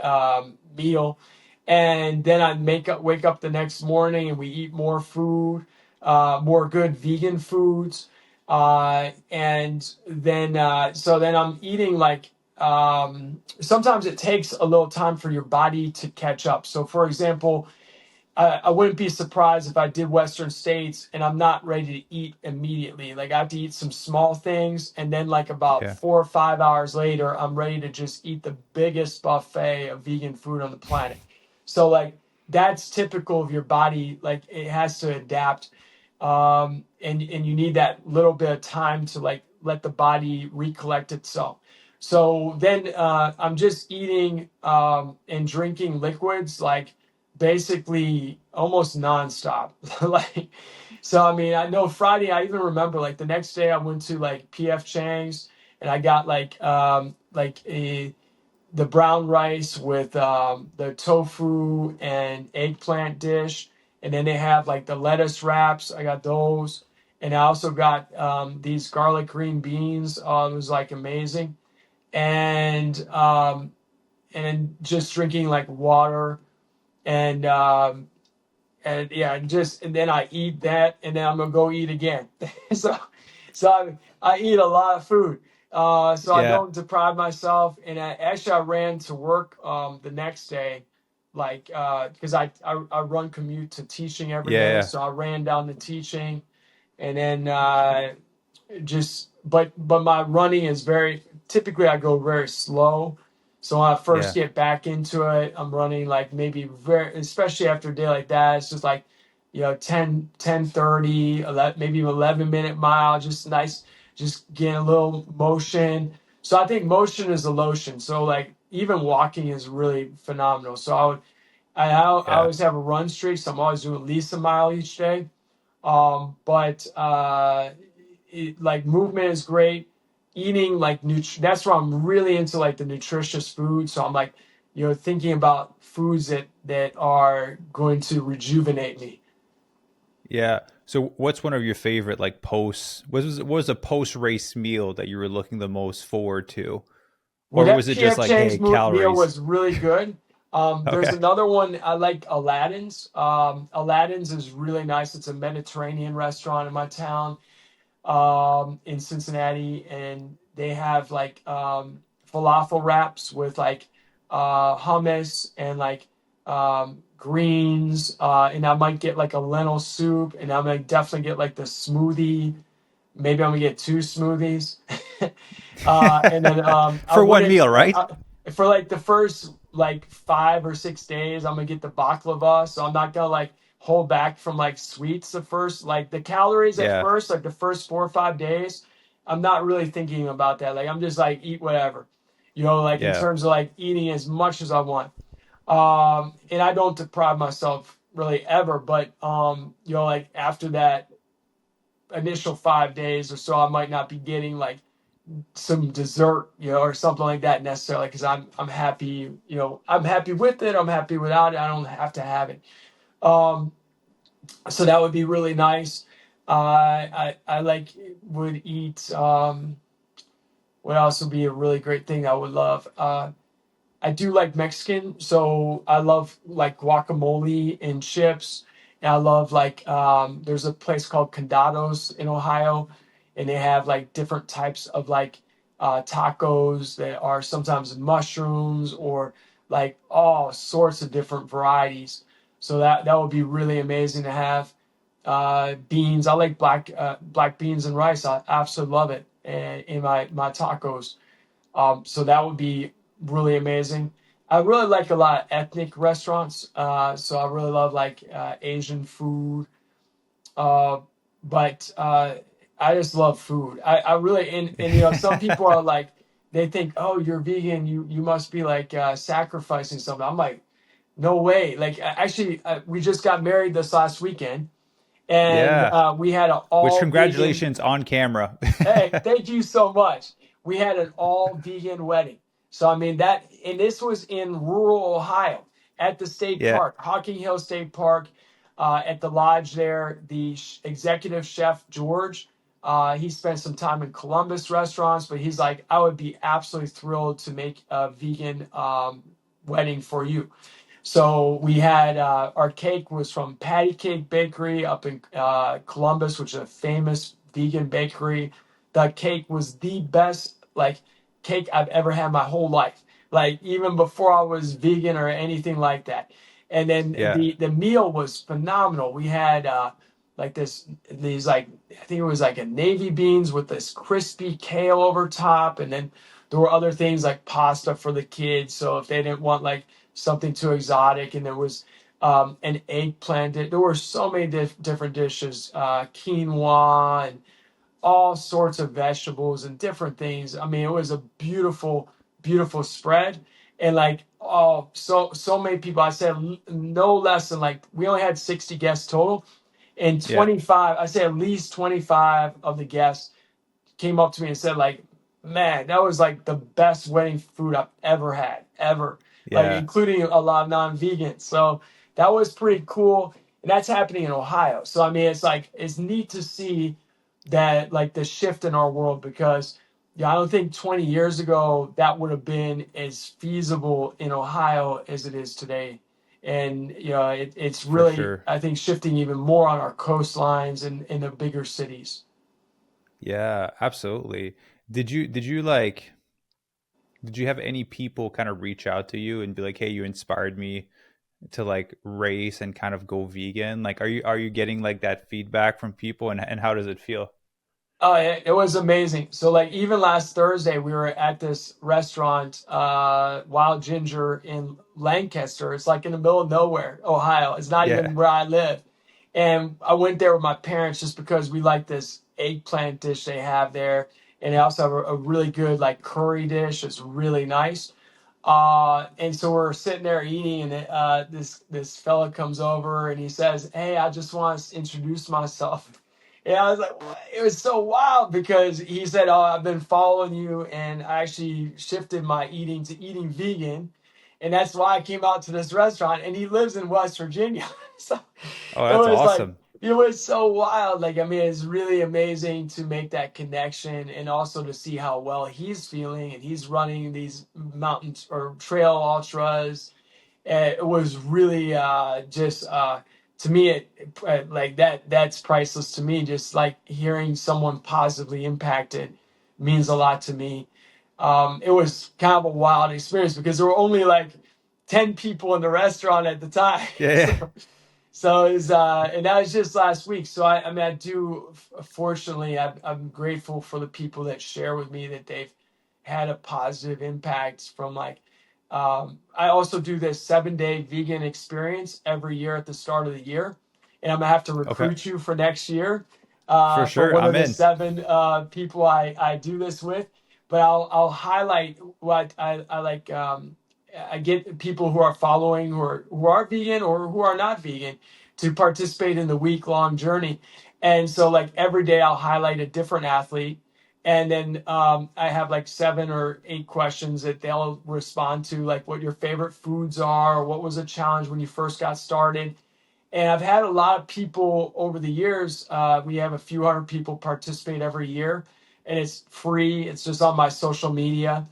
S1: meal, and then I wake up the next morning and we eat more food, more good vegan foods, and then so then I'm eating like sometimes it takes a little time for your body to catch up. So for example, I wouldn't be surprised if I did Western States and I'm not ready to eat immediately. Like I have to eat some small things, and then like about
S2: Yeah.
S1: 4 or 5 hours later, I'm ready to just eat the biggest buffet of vegan food on the planet. So like that's typical of your body. Like it has to adapt, and you need that little bit of time to like let the body recollect itself. So then I'm just eating and drinking liquids like basically almost nonstop. Like, so I mean, I know Friday, I even remember like the next day I went to like PF Chang's and I got like the brown rice with the tofu and eggplant dish, and then they have like the lettuce wraps. I got those, and I also got these garlic green beans. It was like amazing, and then just drinking like water and and yeah, and then I eat that, and then I'm gonna go eat again. so I eat a lot of food, so I
S2: Yeah.
S1: don't deprive myself. And I ran to work the next day, like because I run commute to teaching every day,
S2: Yeah.
S1: so I ran down to teaching, and then just but my running is very typically I go very slow. So when I first
S2: Yeah.
S1: get back into it, I'm running like maybe very, especially after a day like that, it's just like 10 10 30 maybe 11-minute mile, just just getting a little motion. So I think motion is the lotion. So like even walking is really phenomenal. So I
S2: Yeah.
S1: always have a run streak, so I'm always doing at least a mile each day. But like movement is great. Eating like that's where I'm really into like the nutritious food. So I'm like, thinking about foods that are going to rejuvenate me.
S2: Yeah. So what's one of your favorite like posts? What was a post race meal that you were looking the most forward to?
S1: Well,
S2: Or
S1: that
S2: was it just
S1: PF
S2: like,
S1: Chang's
S2: hey,
S1: meal
S2: calories?
S1: was really good. There's
S2: Okay.
S1: another one I like, Aladdin's. Aladdin's is really nice. It's a Mediterranean restaurant in my town, in Cincinnati, and they have like falafel wraps with like hummus and like greens, and I might get like a lentil soup, and I might definitely get like the smoothie. Maybe I'm gonna get two smoothies, and then I
S2: For one
S1: wouldn't
S2: meal, right?
S1: for like the first like 5 or 6 days. I'm gonna get the baklava, so I'm not gonna like hold back from like sweets the first like the calories at
S2: Yeah.
S1: first, like the first 4 or 5 days. I'm not really thinking about that. Like I'm just like eat whatever, like in
S2: Yeah.
S1: terms of like eating as much as I want. And I don't deprive myself really ever, but like after that initial 5 days or so, I might not be getting like some dessert, or something like that necessarily, because I'm happy, I'm happy with it. I'm happy without it. I don't have to have it. Um, so that would be really nice. I like would eat. What else would be a really great thing I would love? I do like Mexican, so I love like guacamole and chips. And I love like there's a place called Condados in Ohio, and they have like different types of like tacos that are sometimes mushrooms or like all sorts of different varieties. So that would be really amazing to have. Beans, I like black beans and rice. I absolutely love it in my tacos. So that would be really amazing. I really like a lot of ethnic restaurants. So I really love like Asian food. Uh, but I just love food. I really, and some people are like, they think, oh, you're vegan. You must be like sacrificing something. I'm like, no way. Like actually, we just got married this last weekend, and
S2: Yeah.
S1: we had an
S2: Which
S1: all vegan.
S2: congratulations on camera.
S1: Hey, thank you so much. We had an all vegan wedding. So I mean and this was in rural Ohio at the state
S2: Yeah.
S1: park, Hocking Hill State Park, at the lodge there. The executive chef George, he spent some time in Columbus restaurants, but he's like, I would be absolutely thrilled to make a vegan wedding for you. So we had our cake was from Patty Cake Bakery up in Columbus, which is a famous vegan bakery. The cake was the best like cake I've ever had my whole life. Like even before I was vegan or anything like that. And then
S2: Yeah.
S1: the meal was phenomenal. We had like these like I think it was like a navy beans with this crispy kale over top, and then there were other things like pasta for the kids. So if they didn't want like something too exotic, and there was an eggplant. There were so many different dishes, quinoa, and all sorts of vegetables and different things. I mean, it was a beautiful, beautiful spread, and like so many people. I said no less than like we only had 60 guests total, and
S2: Yeah.
S1: 25. I say at least 25 of the guests came up to me and said like, man, that was like the best wedding food I've ever had, ever, like
S2: Yeah.
S1: including a lot of non-vegans. So that was pretty cool. And that's happening in Ohio. So I mean, it's neat to see that like the shift in our world, because yeah, I don't think 20 years ago that would have been as feasible in Ohio as it is today. And it's
S2: For
S1: really,
S2: sure.
S1: I think, shifting even more on our coastlines and in the bigger cities.
S2: Yeah, absolutely. Did you have any people kind of reach out to you and be like, "Hey, you inspired me to like race and kind of go vegan?" Like are you getting like that feedback from people, and how does it feel?
S1: Oh, it was amazing. So like even last Thursday, we were at this restaurant, Wild Ginger in Lancaster. It's like in the middle of nowhere, Ohio. It's not
S2: Yeah.
S1: even where I live. And I went there with my parents just because we like this eggplant dish they have there, and they also have a really good like curry dish. It's really nice. And so we're sitting there eating, and this fella comes over and he says, "Hey, I just want to introduce myself." And I was like, what? It was so wild because he said, "Oh, I've been following you, and I actually shifted my eating to eating vegan, and that's why I came out to this restaurant." And he lives in West Virginia, so
S2: Oh,
S1: it
S2: that's
S1: was like
S2: awesome.
S1: it was so wild. Like, I mean, it's really amazing to make that connection and also to see how well he's feeling, and he's running these mountain or trail ultras. And it was really just to me, like that's priceless to me. Just like hearing someone positively impacted means a lot to me. It was kind of a wild experience because there were only like 10 people in the restaurant at the time.
S2: Yeah, yeah.
S1: So it was, and that was just last week. So I mean, I do, fortunately, I'm grateful for the people that share with me that they've had a positive impact from like, I also do this 7-day vegan experience every year at the start of the year. And I'm gonna have to
S2: Okay.
S1: recruit you for next year,
S2: For
S1: for
S2: sure.
S1: one of
S2: I'm
S1: the
S2: in.
S1: 7 people I do this with. But I'll highlight what I like. I get people who are following who are vegan or who are not vegan to participate in the week-long journey. And so like every day I'll highlight a different athlete, and then I have like 7 or 8 questions that they'll respond to, like what your favorite foods are, or what was a challenge when you first got started. And I've had a lot of people over the years. We have a few hundred people participate every year, and it's free. It's just on my social media.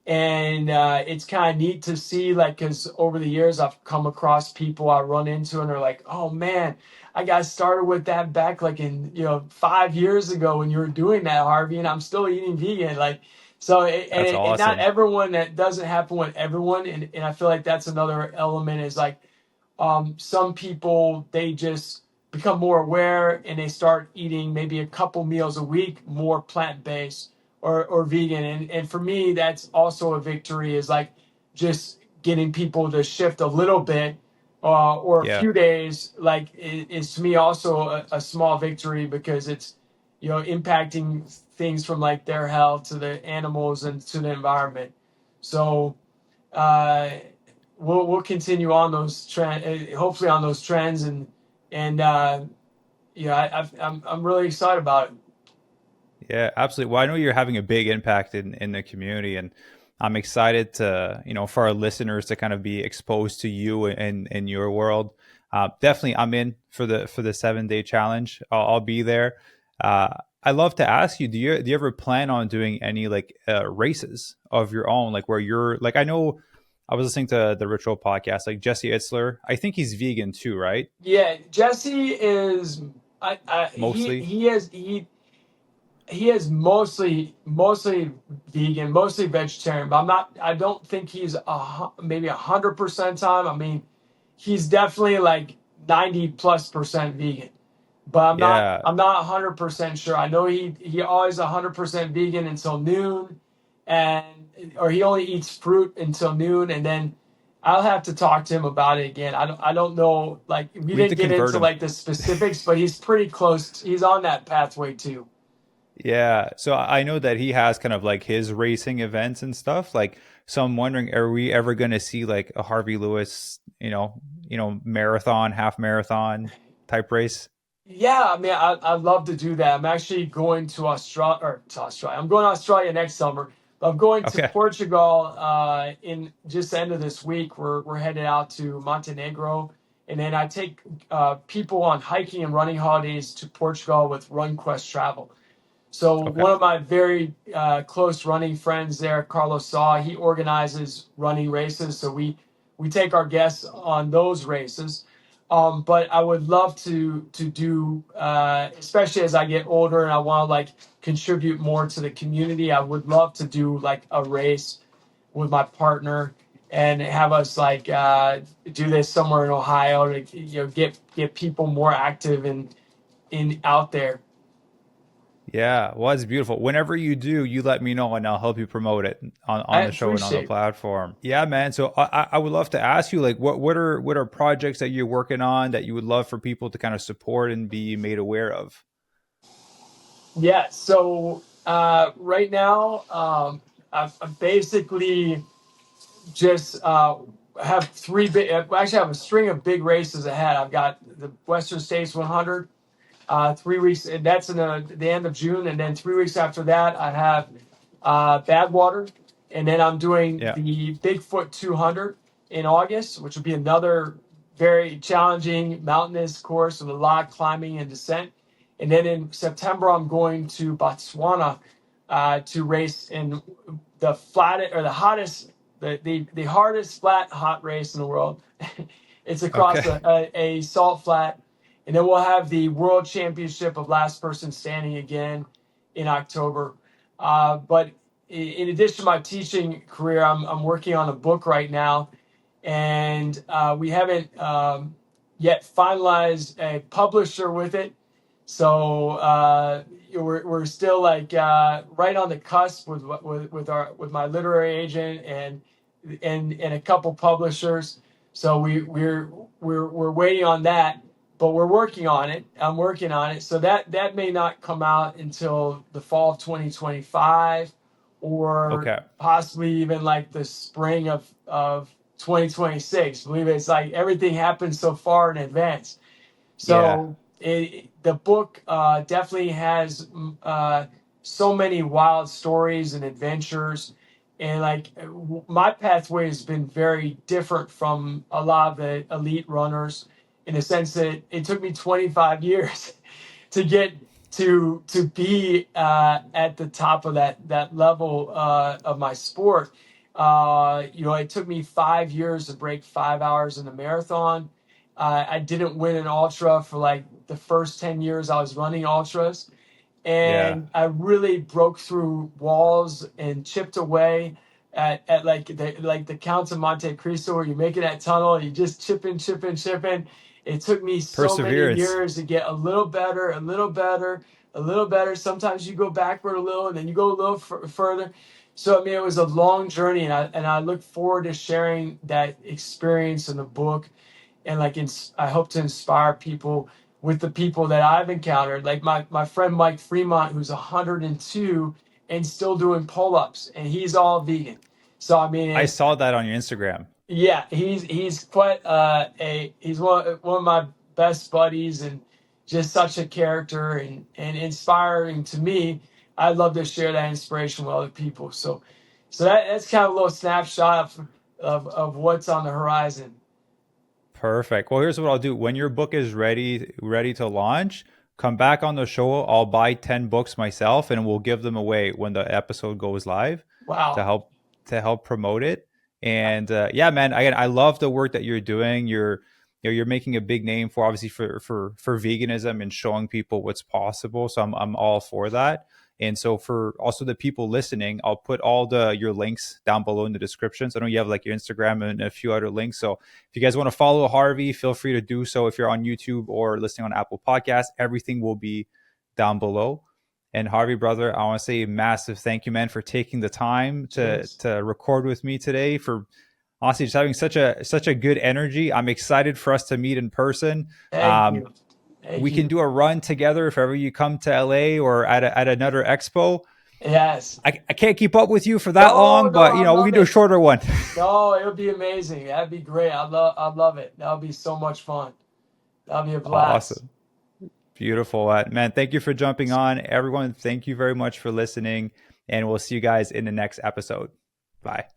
S1: And it's kind of neat to see, like, because over the years I've come across people I run into, and they're like, "Oh man, I got started with that back like in 5 years ago when you were doing that, Harvey, and I'm still eating vegan." Like, so
S2: That's
S1: and not
S2: awesome.
S1: everyone, that doesn't happen with everyone, and I feel like that's another element is like some people, they just become more aware and they start eating maybe a couple meals a week more plant-based or vegan. And for me, that's also a victory, is like just getting people to shift a little bit or a
S2: Yeah.
S1: few days, like is to me also a small victory, because it's impacting things from like their health to the animals and to the environment. So uh, we'll continue on those trend, hopefully on those trends, and I'm really excited about it.
S2: Yeah, absolutely. Well, I know you're having a big impact in the community, and I'm excited to, for our listeners to kind of be exposed to you and in your world. Definitely, I'm in for the 7-day challenge. I'll be there. I love to ask you, do you ever plan on doing any like races of your own, like where you're like, I know I was listening to the Ritual podcast, like Jesse Itzler. I think he's vegan too, right?
S1: Yeah, Jesse is.
S2: Mostly.
S1: He is mostly vegan, mostly vegetarian. But I don't think he's maybe 100% time. I mean, he's definitely like 90+% vegan. But
S2: Yeah.
S1: I'm not 100% sure. I know he always 100% vegan until noon, and or he only eats fruit until noon, and then I'll have to talk to him about it again. I don't know, like we
S2: We have
S1: didn't
S2: to
S1: get
S2: convert
S1: into
S2: him.
S1: like the specifics, but he's pretty close. He's on that pathway too.
S2: Yeah. So I know that he has kind of like his racing events and stuff. Like, so I'm wondering, are we ever going to see like a Harvey Lewis, marathon, half marathon type race?
S1: Yeah, I mean, I'd love to do that. I'm actually going to Australia, or to Australia. I'm going to Australia next summer. But I'm going to
S2: Okay.
S1: Portugal in just the end of this week. We're headed out to Montenegro, and then I take people on hiking and running holidays to Portugal with Run Quest Travel. So
S2: Okay.
S1: one of my very close running friends there, Carlos Saw, he organizes running races. So we take our guests on those races. But I would love to do, especially as I get older and I want to like contribute more to the community. I would love to do like a race with my partner and have us like do this somewhere in Ohio to get people more active and in out there.
S2: Yeah, well, it's beautiful. Whenever you do, you let me know and I'll help you promote it
S1: I
S2: on the show and on the
S1: appreciate it.
S2: platform. Yeah, man. So I would love to ask you, like, what are projects that you're working on that you would love for people to kind of support and be made aware of?
S1: Yeah. So right now, I've basically just have three big. Actually, I have a string of big races ahead. I've got the Western States 100, 3 weeks, and that's in the end of June, and then 3 weeks after that, I have Badwater, and then I'm doing
S2: Yeah.
S1: the Bigfoot 200 in August, which will be another very challenging mountainous course with a lot of climbing and descent. And then in September, I'm going to Botswana to race in the flattest or the hottest, the hardest flat hot race in the world. It's across
S2: Okay.
S1: a salt flat, and then we'll have the World Championship of Last Person Standing again in October. But in addition to my teaching career, I'm working on a book right now, and we haven't yet finalized a publisher with it. So we're still like right on the cusp with my literary agent and a couple publishers. So we're waiting on that, but we're working on it. I'm working on it. So that may not come out until the fall of 2025, or
S2: Okay.
S1: possibly even like the spring of 2026. Believe it, it's like everything happens so far in advance.
S2: Yeah.
S1: So the book definitely has so many wild stories and adventures, and like my pathway has been very different from a lot of the elite runners, in the sense that it took me 25 years to get to be at the top of that level of my sport. It took me 5 years to break 5 hours in a marathon. I didn't win an ultra for like the first 10 years I was running ultras.
S2: Yeah.
S1: And I really broke through walls and chipped away at like the Counts of Monte Cristo, where you make it that tunnel, you just chipping. It took me so many
S2: Perseverance.
S1: years to get a little better, a little better, a little better. Sometimes you go backward a little, and then you go a little further. So I mean, it was a long journey, and I look forward to sharing that experience in the book, and like I hope to inspire people with the people that I've encountered, like my friend Mike Fremont, who's 102 and still doing pull-ups, and he's all vegan. So I mean,
S2: I saw that on your Instagram.
S1: yeah, he's quite a he's one of my best buddies, and just such a character, and inspiring to me. I'd love to share that inspiration with other people. So that's kind of a little snapshot of what's on the horizon.
S2: Perfect. Well, here's what I'll do. When your book is ready to launch, come back on the show. I'll buy 10 books myself and we'll give them away when the episode goes live to
S1: Wow.
S2: help promote it. And yeah, man, I love the work that you're doing. You're making a big name for, obviously, for veganism and showing people what's possible. So I'm all for that. And so for also the people listening, I'll put all your links down below in the description. So I know you have like your Instagram and a few other links. So if you guys want to follow Harvey, feel free to do so. If you're on YouTube or listening on Apple Podcasts, everything will be down below. And Harvey, brother, I want to say a massive thank you, man, for taking the time
S1: Cheers.
S2: to record with me today. For honestly just having such a good energy. I'm excited for us to meet in person.
S1: Thank
S2: Um,
S1: you. Thank
S2: we can
S1: you.
S2: do a run together if ever you come to LA or at another expo.
S1: Yes.
S2: I can't keep up with you for that
S1: No,
S2: long,
S1: no,
S2: but
S1: I
S2: we
S1: love
S2: can do a
S1: it.
S2: shorter one.
S1: No, it would be amazing. That'd be great. I love it. That would be so much fun. That'd be a blast.
S2: Awesome. Beautiful. Man, thank you for jumping on. Everyone, thank you very much for listening. And we'll see you guys in the next episode. Bye.